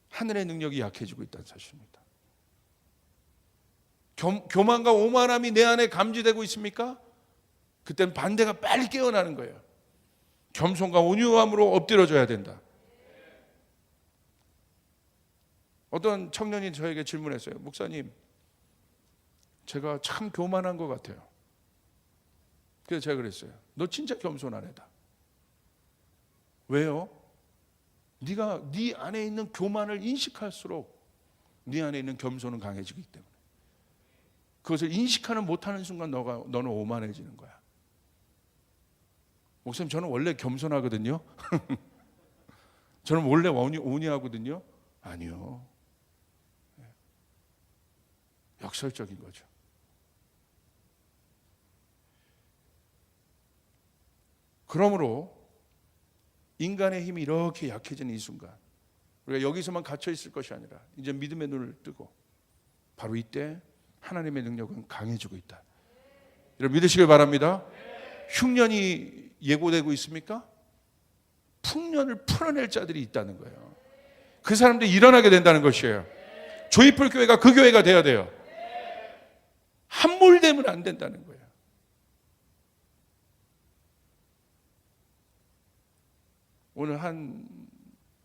하늘의 능력이 약해지고 있다는 사실입니다. 교만과 오만함이 내 안에 감지되고 있습니까? 그때는 반대가 빨리 깨어나는 거예요. 겸손과 온유함으로 엎드려져야 된다. 어떤 청년이 저에게 질문했어요. 목사님, 제가 참 교만한 것 같아요. 그래서 제가 그랬어요. 너 진짜 겸손한 애다. 왜요? 네가 네 안에 있는 교만을 인식할수록 네 안에 있는 겸손은 강해지기 때문에. 그것을 인식하는 못하는 순간 너는 오만해지는 거야. 목사님, 저는 원래 겸손하거든요. 저는 원래 온유하거든요. 아니요. 역설적인 거죠. 그러므로 인간의 힘이 이렇게 약해지는 이 순간 우리가 여기서만 갇혀 있을 것이 아니라 이제 믿음의 눈을 뜨고 바로 이때 하나님의 능력은 강해지고 있다. 여러분, 믿으시길 바랍니다. 흉년이 예고되고 있습니까? 풍년을 풀어낼 자들이 있다는 거예요. 그 사람들이 일어나게 된다는 것이에요. 조이풀 교회가 그 교회가 돼야 돼요. 함몰되면 안 된다는 거예요. 오늘 한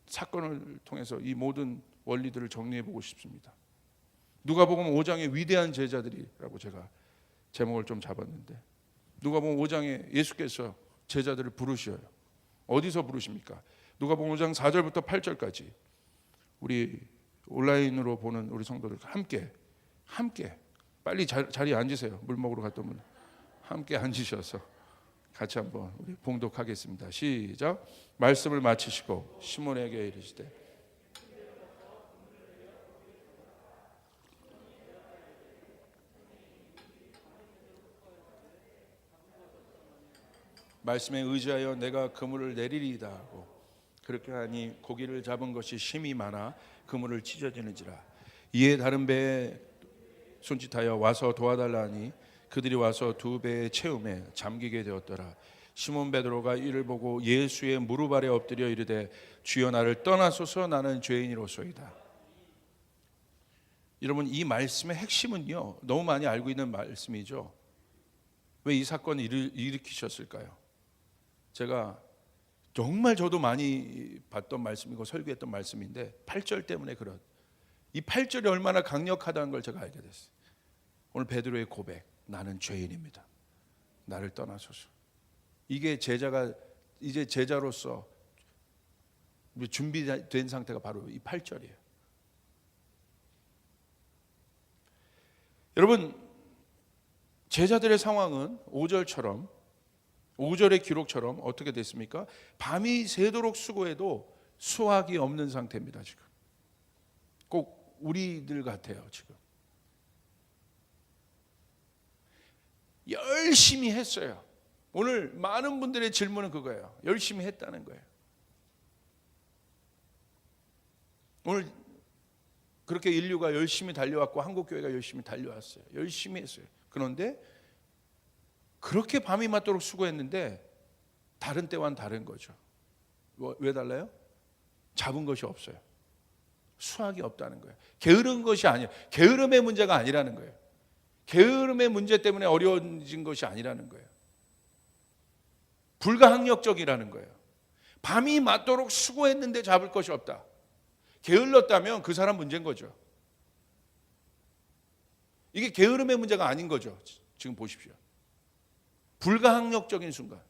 사건을 통해서 이 모든 원리들을 정리해 보고 싶습니다. 누가복음 5장의 위대한 제자들이라고 제가 제목을 좀 잡았는데, 누가복음 5장에 예수께서 제자들을 부르셔요. 어디서 부르십니까? 누가복음 5장 4절부터 8절까지 우리 온라인으로 보는 우리 성도들 함께 빨리 자리에 앉으세요. 물 먹으러 갔던 분 함께 앉으셔서 같이 한번 우리 봉독하겠습니다. 시작. 말씀을 마치시고 시몬에게 이르시되 말씀에 의지하여 내가 그물을 내리리이다 하고 그렇게 하니 고기를 잡은 것이 심이 많아 그물을 찢어지는지라. 이에 다른 배에 손짓하여 와서 도와달라 하니 그들이 와서 두 배의 채움에 잠기게 되었더라. 시몬 베드로가 이를 보고 예수의 무릎 아래 엎드려 이르되 주여 나를 떠나소서 나는 죄인이로소이다. 여러분, 이 말씀의 핵심은요, 너무 많이 알고 있는 말씀이죠. 왜 이 사건을 일으키셨을까요? 제가 정말 저도 많이 봤던 말씀이고 설교했던 말씀인데 8절 때문에 그런 이 8절이 얼마나 강력하다는 걸 제가 알게 됐어요. 오늘 베드로의 고백, 나는 죄인입니다. 나를 떠나소서. 이게 제자가 이제 제자로서 준비된 상태가 바로 이 8절이에요. 여러분, 제자들의 상황은 5절의 기록처럼 어떻게 됐습니까? 밤이 새도록 수고해도 수확이 없는 상태입니다. 지금 꼭 우리들 같아요. 지금 열심히 했어요. 오늘 많은 분들의 질문은 그거예요. 열심히 했다는 거예요. 오늘 그렇게 인류가 열심히 달려왔고 한국교회가 열심히 달려왔어요. 열심히 했어요. 그런데 그렇게 밤이 맞도록 수고했는데 다른 때와는 다른 거죠. 왜 달라요? 잡은 것이 없어요. 수확이 없다는 거예요. 게으른 것이 아니에요. 게으름의 문제가 아니라는 거예요. 게으름의 문제 때문에 어려워진 것이 아니라는 거예요. 불가항력적이라는 거예요. 밤이 맞도록 수고했는데 잡을 것이 없다. 게을렀다면 그 사람 문제인 거죠. 이게 게으름의 문제가 아닌 거죠. 지금 보십시오. 불가항력적인 순간.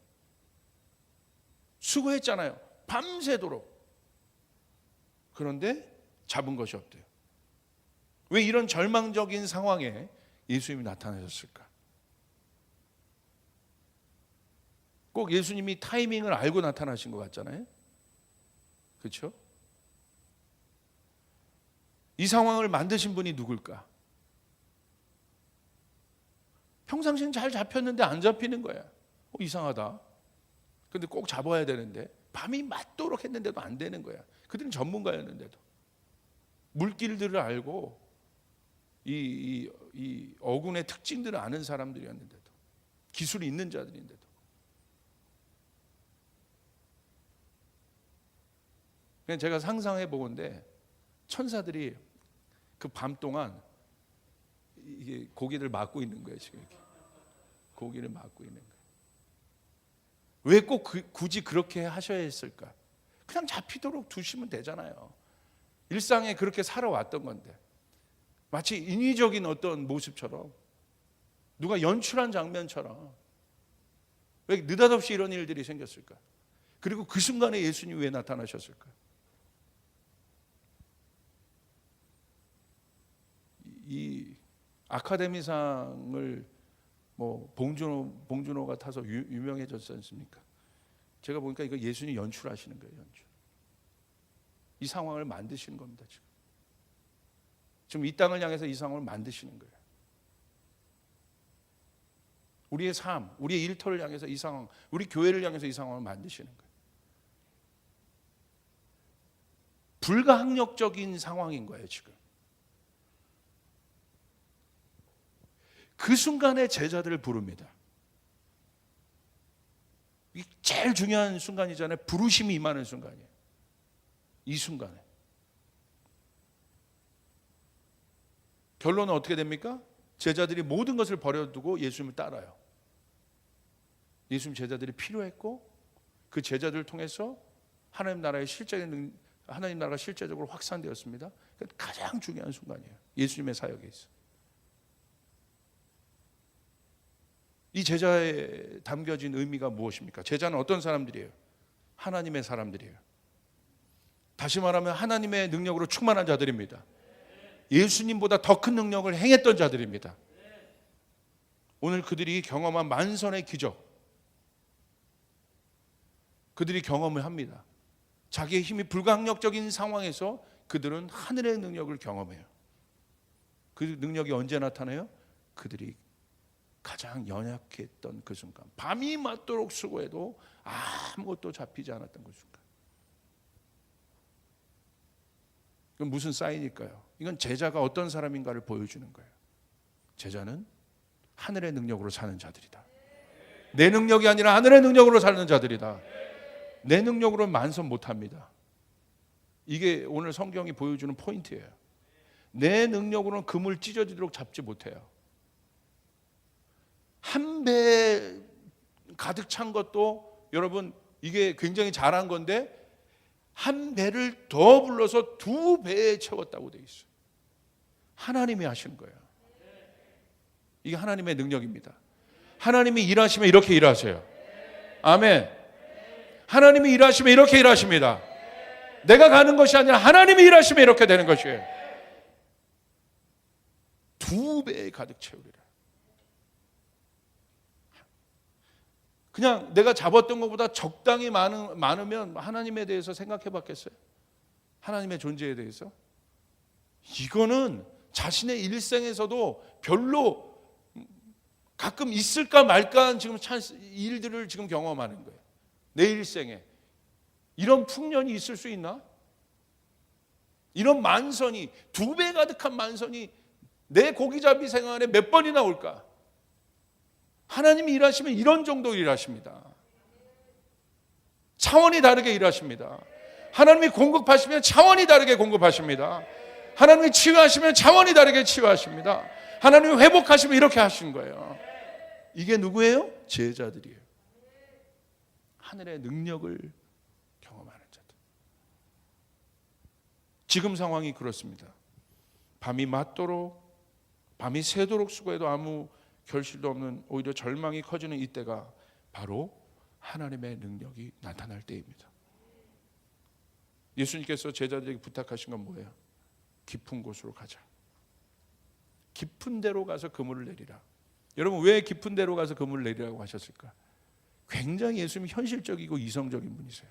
수고했잖아요. 밤새도록. 그런데 잡은 것이 없대요. 왜 이런 절망적인 상황에 예수님이 나타나셨을까? 꼭 예수님이 타이밍을 알고 나타나신 것 같잖아요. 그렇죠? 이 상황을 만드신 분이 누굴까? 평상시엔 잘 잡혔는데 안 잡히는 거야. 이상하다. 근데 꼭 잡아야 되는데 밤이 맞도록 했는데도 안 되는 거야. 그들은 전문가였는데도. 물길들을 알고 이 어군의 특징들을 아는 사람들이었는데도, 기술이 있는 자들인데도. 그냥 제가 상상해 보건데 천사들이 그 밤 동안 이게 고기를 막고 있는 거예요. 지금 이렇게 고기를 막고 있는 거예요. 왜 꼭 굳이 그렇게 하셔야 했을까? 그냥 잡히도록 두시면 되잖아요. 일상에 그렇게 살아왔던 건데, 마치 인위적인 어떤 모습처럼, 누가 연출한 장면처럼 왜 느닷없이 이런 일들이 생겼을까? 그리고 그 순간에 예수님이 왜 나타나셨을까? 이 아카데미상을 뭐 봉준호가 타서 유명해졌지 않습니까? 제가 보니까 이거 예수님이 연출하시는 거예요. 연출. 이 상황을 만드시는 겁니다. 지금 이 땅을 향해서 이 상황을 만드시는 거예요. 우리의 삶, 우리의 일터를 향해서 이 상황, 우리 교회를 향해서 이 상황을 만드시는 거예요. 불가항력적인 상황인 거예요, 지금. 그 순간에 제자들을 부릅니다. 이게 제일 중요한 순간이잖아요. 부르심이 임하는 순간이에요. 이 순간에. 결론은 어떻게 됩니까? 제자들이 모든 것을 버려두고 예수님을 따라요. 예수님 제자들이 필요했고, 그 제자들을 통해서 하나님 나라가 실제적으로 확산되었습니다. 가장 중요한 순간이에요. 예수님의 사역에 있어. 이 제자에 담겨진 의미가 무엇입니까? 제자는 어떤 사람들이에요? 하나님의 사람들이에요. 다시 말하면 하나님의 능력으로 충만한 자들입니다. 예수님보다 더 큰 능력을 행했던 자들입니다. 오늘 그들이 경험한 만선의 기적, 그들이 경험을 합니다. 자기의 힘이 불가항력적인 상황에서 그들은 하늘의 능력을 경험해요. 그 능력이 언제 나타나요? 그들이 가장 연약했던 그 순간, 밤이 맞도록 수고해도 아무것도 잡히지 않았던 그 순간. 이건 무슨 사인일까요? 이건 제자가 어떤 사람인가를 보여주는 거예요. 제자는 하늘의 능력으로 사는 자들이다. 내 능력이 아니라 하늘의 능력으로 사는 자들이다. 내 능력으로는 만선 못합니다. 이게 오늘 성경이 보여주는 포인트예요. 내 능력으로는 금을 찢어지도록 잡지 못해요. 한 배 가득 찬 것도 여러분 이게 굉장히 잘한 건데, 한 배를 더 불러서 2배에 채웠다고 돼 있어요. 하나님이 하시는 거예요. 이게 하나님의 능력입니다. 하나님이 일하시면 이렇게 일하세요. 아멘. 하나님이 일하시면 이렇게 일하십니다. 내가 가는 것이 아니라 하나님이 일하시면 이렇게 되는 것이에요. 2배에 가득 채우리라. 그냥 내가 잡았던 것보다 적당히 많으면 하나님에 대해서 생각해 봤겠어요? 하나님의 존재에 대해서? 이거는 자신의 일생에서도 별로 가끔 있을까 말까 지금 일들을 지금 경험하는 거예요. 내 일생에 이런 풍년이 있을 수 있나? 이런 만선이, 2배 가득한 만선이 내 고기잡이 생활에 몇 번이나 올까? 하나님이 일하시면 이런 정도 일하십니다. 차원이 다르게 일하십니다. 하나님이 공급하시면 차원이 다르게 공급하십니다. 하나님이 치유하시면 차원이 다르게 치유하십니다. 하나님이 회복하시면 이렇게 하신 거예요. 이게 누구예요? 제자들이에요. 하늘의 능력을 경험하는 자들. 지금 상황이 그렇습니다. 밤이 맞도록, 밤이 새도록 수고해도 아무 결실도 없는, 오히려 절망이 커지는 이때가 바로 하나님의 능력이 나타날 때입니다. 예수님께서 제자들에게 부탁하신 건 뭐예요? 깊은 곳으로 가자. 깊은 데로 가서 그물을 내리라. 여러분, 왜 깊은 데로 가서 그물을 내리라고 하셨을까? 굉장히 예수님이 현실적이고 이성적인 분이세요.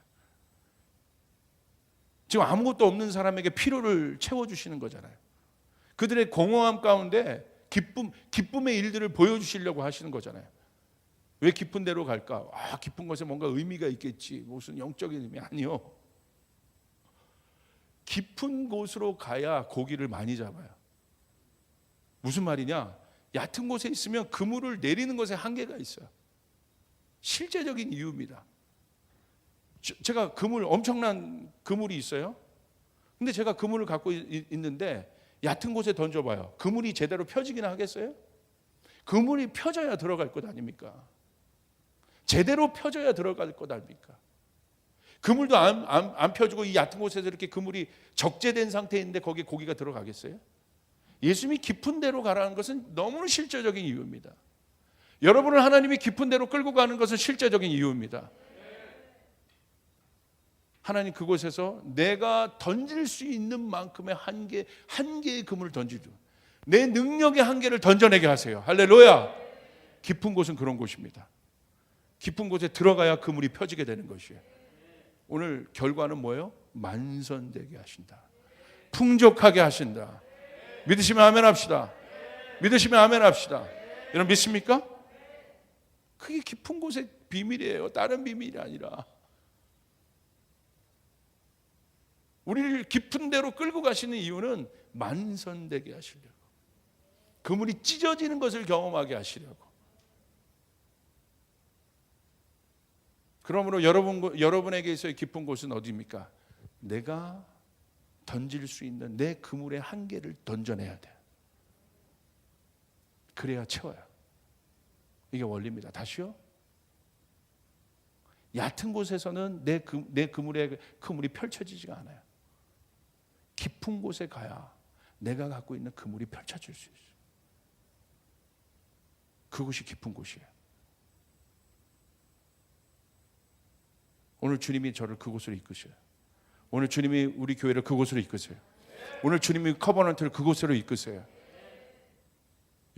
지금 아무것도 없는 사람에게 필요를 채워주시는 거잖아요. 그들의 공허함 가운데 기쁨의 일들을 보여주시려고 하시는 거잖아요. 왜 깊은 데로 갈까? 깊은 곳에 뭔가 의미가 있겠지. 무슨 영적인 의미 아니요. 깊은 곳으로 가야 고기를 많이 잡아요. 무슨 말이냐? 얕은 곳에 있으면 그물을 내리는 것에 한계가 있어요. 실제적인 이유입니다. 제가 엄청난 그물이 있어요. 근데 제가 그물을 갖고 있는데 옅은 곳에 던져봐요. 그물이 제대로 펴지기나 하겠어요? 그물이 펴져야 들어갈 것 아닙니까? 제대로 펴져야 들어갈 것 아닙니까? 그물도 안 펴지고 이 얕은 곳에서 이렇게 그물이 적재된 상태인데 거기에 고기가 들어가겠어요? 예수님이 깊은 데로 가라는 것은 너무나 실제적인 이유입니다. 여러분을 하나님이 깊은 데로 끌고 가는 것은 실제적인 이유입니다. 하나님 그곳에서 내가 던질 수 있는 만큼의 한계의 그물을 던지죠. 내 능력의 한계를 던져내게 하세요. 할렐루야. 깊은 곳은 그런 곳입니다. 깊은 곳에 들어가야 그물이 펴지게 되는 것이에요. 오늘 결과는 뭐예요? 만선되게 하신다. 풍족하게 하신다. 믿으시면 아멘 합시다. 믿으시면 아멘 합시다. 여러분 믿습니까? 그게 깊은 곳의 비밀이에요. 다른 비밀이 아니라. 우리를 깊은 데로 끌고 가시는 이유는 만선되게 하시려고, 그물이 찢어지는 것을 경험하게 하시려고. 그러므로 여러분에게 있어의 깊은 곳은 어디입니까? 내가 던질 수 있는 내 그물의 한계를 던져내야 돼요. 그래야 채워요. 이게 원리입니다. 다시요. 얕은 곳에서는 내 그물의 그물이 펼쳐지지가 않아요. 깊은 곳에 가야 내가 갖고 있는 그물이 펼쳐질 수 있어요. 그곳이 깊은 곳이에요. 오늘 주님이 저를 그곳으로 이끄셔요. 오늘 주님이 우리 교회를 그곳으로 이끄세요. 오늘 주님이 커버넌트를 그곳으로 이끄세요.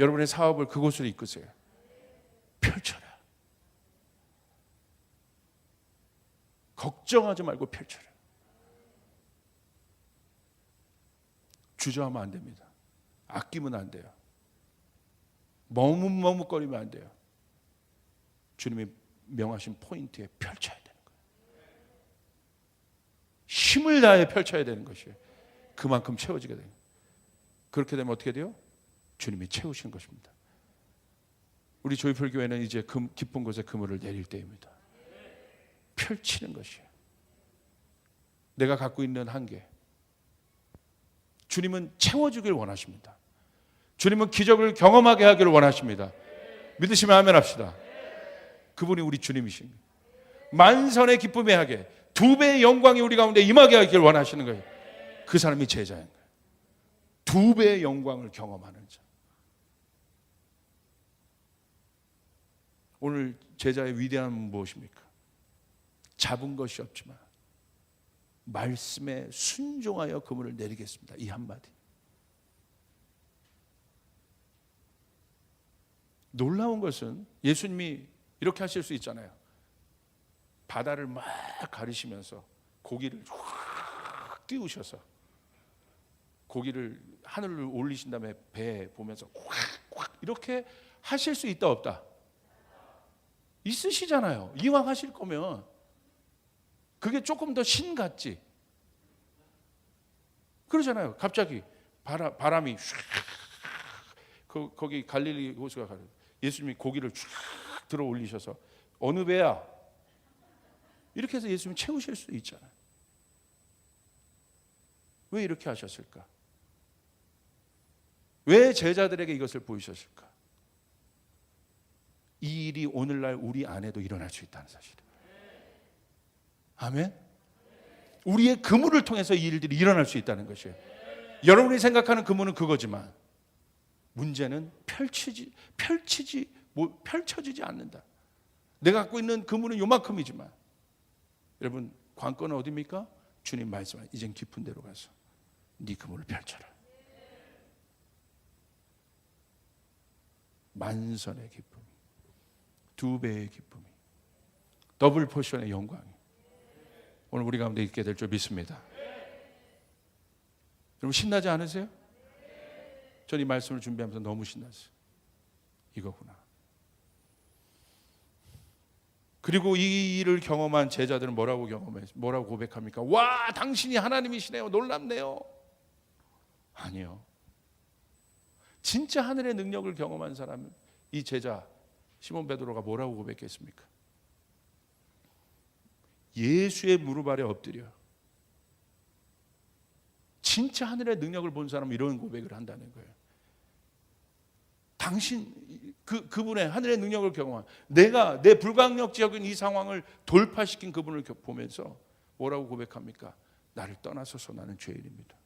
여러분의 사업을 그곳으로 이끄세요. 펼쳐라. 걱정하지 말고 펼쳐라. 주저하면 안 됩니다. 아끼면 안 돼요. 머뭇머뭇거리면 안 돼요. 주님이 명하신 포인트에 펼쳐야 되는 거예요. 힘을 다해 펼쳐야 되는 것이에요. 그만큼 채워지게 돼요. 그렇게 되면 어떻게 돼요? 주님이 채우시는 것입니다. 우리 조이풀 교회는 이제 깊은 곳에 그물을 내릴 때입니다. 펼치는 것이에요. 내가 갖고 있는 한계. 주님은 채워주길 원하십니다. 주님은 기적을 경험하게 하기를 원하십니다. 믿으시면 아멘 합시다. 그분이 우리 주님이십니다. 만선의 기쁨의 하게, 2배의 영광이 우리 가운데 임하게 하기를 원하시는 거예요. 그 사람이 제자인 거예요. 2배의 영광을 경험하는 자. 오늘 제자의 위대함은 무엇입니까? 잡은 것이 없지만 말씀에 순종하여 그물을 내리겠습니다. 이 한마디. 놀라운 것은 예수님이 이렇게 하실 수 있잖아요. 바다를 막 가르시면서 고기를 확 띄우셔서 고기를 하늘로 올리신 다음에 배에 보면서 확 이렇게 하실 수 있다 없다? 있으시잖아요. 이왕 하실 거면 그게 조금 더 신 같지? 그러잖아요. 갑자기 바람이 거기 갈릴리 호수가 가요. 예수님이 고기를 쫙 들어 올리셔서 어느 배야? 이렇게 해서 예수님 채우실 수도 있잖아요. 왜 이렇게 하셨을까? 왜 제자들에게 이것을 보이셨을까? 이 일이 오늘날 우리 안에도 일어날 수 있다는 사실이에요. 아멘. 우리의 그물을 통해서 이 일들이 일어날 수 있다는 것이에요. 여러분이 생각하는 그물은 그거지만 문제는 펼쳐지지 않는다. 내가 갖고 있는 그물은 요만큼이지만, 여러분 관건은 어디입니까? 주님 말씀하신 이젠 깊은 데로 가서 네 그물을 펼쳐라. 만선의 기쁨이, 2배의 기쁨이 더블 포션의 영광이 오늘 우리 가운데 있게 될 줄 믿습니다. 여러분 신나지 않으세요? 전 이 말씀을 준비하면서 너무 신났어요. 이거구나. 그리고 이 일을 경험한 제자들은 뭐라고 고백합니까? 와, 당신이 하나님이시네요. 놀랍네요. 아니요. 진짜 하늘의 능력을 경험한 사람은 이 제자 시몬 베드로가 뭐라고 고백했습니까? 예수의 무릎 아래 엎드려. 진짜 하늘의 능력을 본 사람은 이런 고백을 한다는 거예요. 당신 그분의 하늘의 능력을 경험한, 내가 내 불가항력적인 이 상황을 돌파시킨 그분을 보면서 뭐라고 고백합니까? 나를 떠나소서 나는 죄인입니다.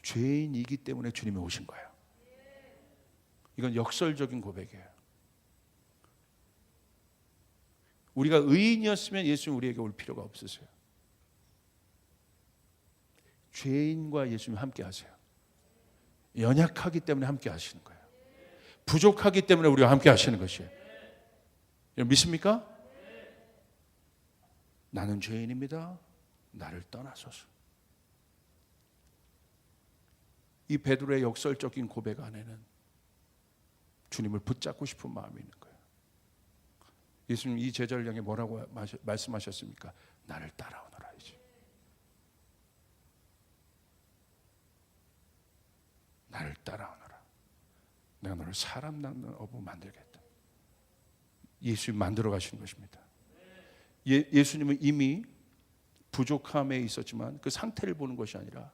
죄인이기 때문에 주님이 오신 거예요. 이건 역설적인 고백이에요. 우리가 의인이었으면 예수님 우리에게 올 필요가 없으세요. 죄인과 예수님 함께 하세요. 연약하기 때문에 함께 하시는 거예요. 부족하기 때문에 우리와 함께 하시는 것이에요. 믿습니까? 나는 죄인입니다. 나를 떠나소서. 이 베드로의 역설적인 고백 안에는 주님을 붙잡고 싶은 마음이 있는 거예요. 예수님 이 제자를 향해 뭐라고 말씀하셨습니까? 나를 따라오너라. 이제 나를 따라오너라. 내가 너를 사람 낳는 어부 만들겠다. 예수님 만들어 가시는 것입니다. 예수님은 이미 부족함에 있었지만 그 상태를 보는 것이 아니라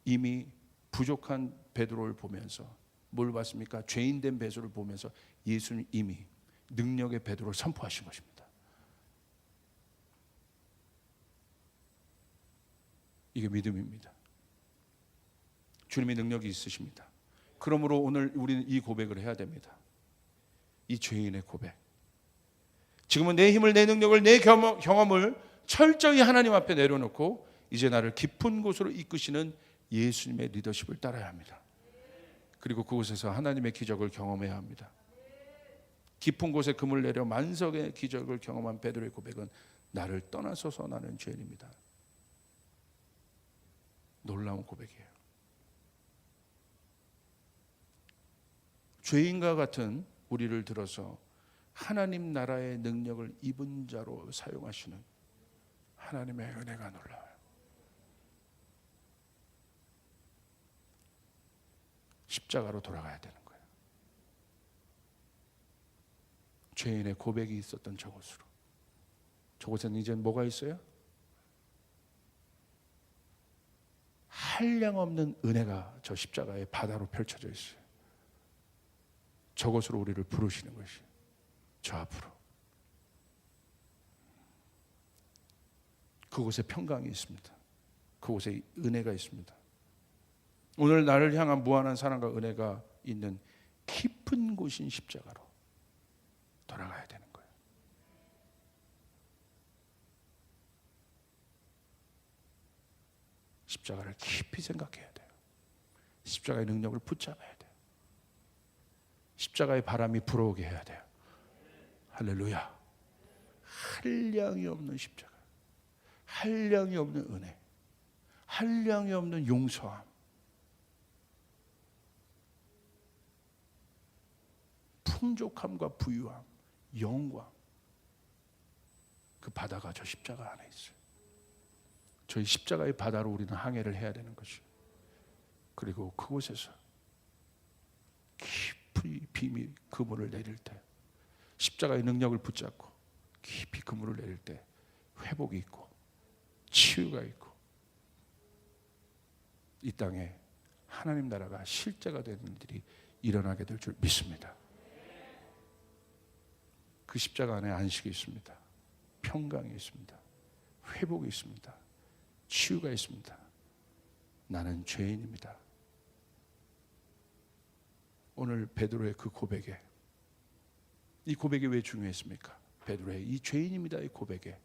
이미 부족한 베드로를 보면서 뭘 봤습니까? 죄인된 베드로를 보면서 예수님 이미 능력의 베드로를 선포하신 것입니다. 이게 믿음입니다. 주님의 능력이 있으십니다. 그러므로 오늘 우리는 이 고백을 해야 됩니다. 이 죄인의 고백. 지금은 내 힘을, 내 능력을, 내 경험을 철저히 하나님 앞에 내려놓고 이제 나를 깊은 곳으로 이끄시는 예수님의 리더십을 따라야 합니다. 그리고 그곳에서 하나님의 기적을 경험해야 합니다. 깊은 곳에 금을 내려 만석의 기적을 경험한 베드로의 고백은 나를 떠나소서 나는 죄인입니다. 놀라운 고백이에요. 죄인과 같은 우리를 들어서 하나님 나라의 능력을 입은 자로 사용하시는 하나님의 은혜가 놀라워요. 십자가로 돌아가야 되는 거예요. 죄인의 고백이 있었던 저곳으로. 저곳에는 이제 뭐가 있어요? 한량없는 은혜가 저 십자가의 바다로 펼쳐져 있어요. 저곳으로 우리를 부르시는 것이 저 앞으로. 그곳에 평강이 있습니다. 그곳에 은혜가 있습니다. 오늘 나를 향한 무한한 사랑과 은혜가 있는 깊은 곳인 십자가로 돌아가야 되는 거예요. 십자가를 깊이 생각해야 돼요. 십자가의 능력을 붙잡아야 돼요. 십자가의 바람이 불어오게 해야 돼요. 할렐루야. 한량이 없는 십자가, 한량이 없는 은혜, 한량이 없는 용서함, 풍족함과 부유함, 영광, 그 바다가 저 십자가 안에 있어요. 저희 십자가의 바다로 우리는 항해를 해야 되는 것이에요. 그리고 그곳에서 깊이 비밀 그물을 내릴 때, 십자가의 능력을 붙잡고 깊이 그물을 내릴 때 회복이 있고 치유가 있고 이 땅에 하나님 나라가 실제가 되는 일들이 일어나게 될 줄 믿습니다. 그 십자가 안에 안식이 있습니다. 평강이 있습니다. 회복이 있습니다. 치유가 있습니다. 나는 죄인입니다. 오늘 베드로의 그 고백에, 이 고백이 왜 중요했습니까? 베드로의 이 죄인입니다 이 고백에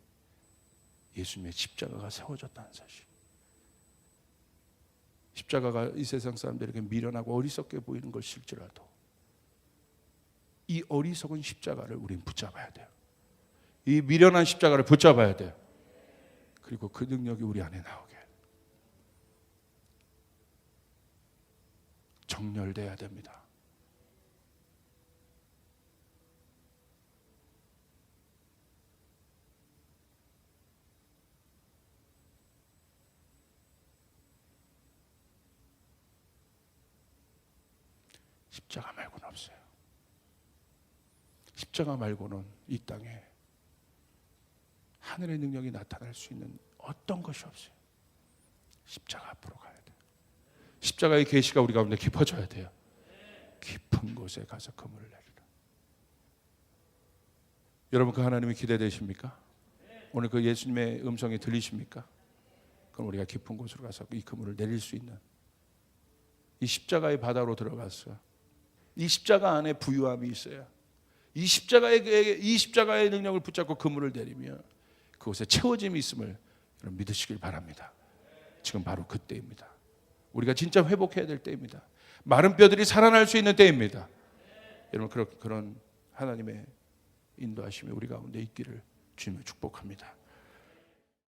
예수님의 십자가가 세워졌다는 사실. 십자가가 이 세상 사람들에게 미련하고 어리석게 보이는 것일지라도 이 어리석은 십자가를 우린 붙잡아야 돼요. 이 미련한 십자가를 붙잡아야 돼요. 그리고 그 능력이 우리 안에 나오게 정렬돼야 됩니다. 십자가 말고는 없어요. 십자가 말고는 이 땅에 하늘의 능력이 나타날 수 있는 어떤 것이 없어요. 십자가 앞으로 가야 돼요. 십자가의 계시가 우리 가운데 깊어져야 돼요. 깊은 곳에 가서 그물을 내리라. 여러분, 그 하나님이 기대되십니까? 오늘 그 예수님의 음성이 들리십니까? 그럼 우리가 깊은 곳으로 가서 이 그물을 내릴 수 있는 이 십자가의 바다로 들어갔어요. 이 십자가 안에 부유함이 있어요. 이 십자가의 능력을 붙잡고 그물을 내리며 그곳에 채워짐이 있음을 여러분 믿으시길 바랍니다. 지금 바로 그때입니다. 우리가 진짜 회복해야 될 때입니다. 마른 뼈들이 살아날 수 있는 때입니다. 여러분, 그런 하나님의 인도하심이 우리 가운데 있기를 주님을 축복합니다.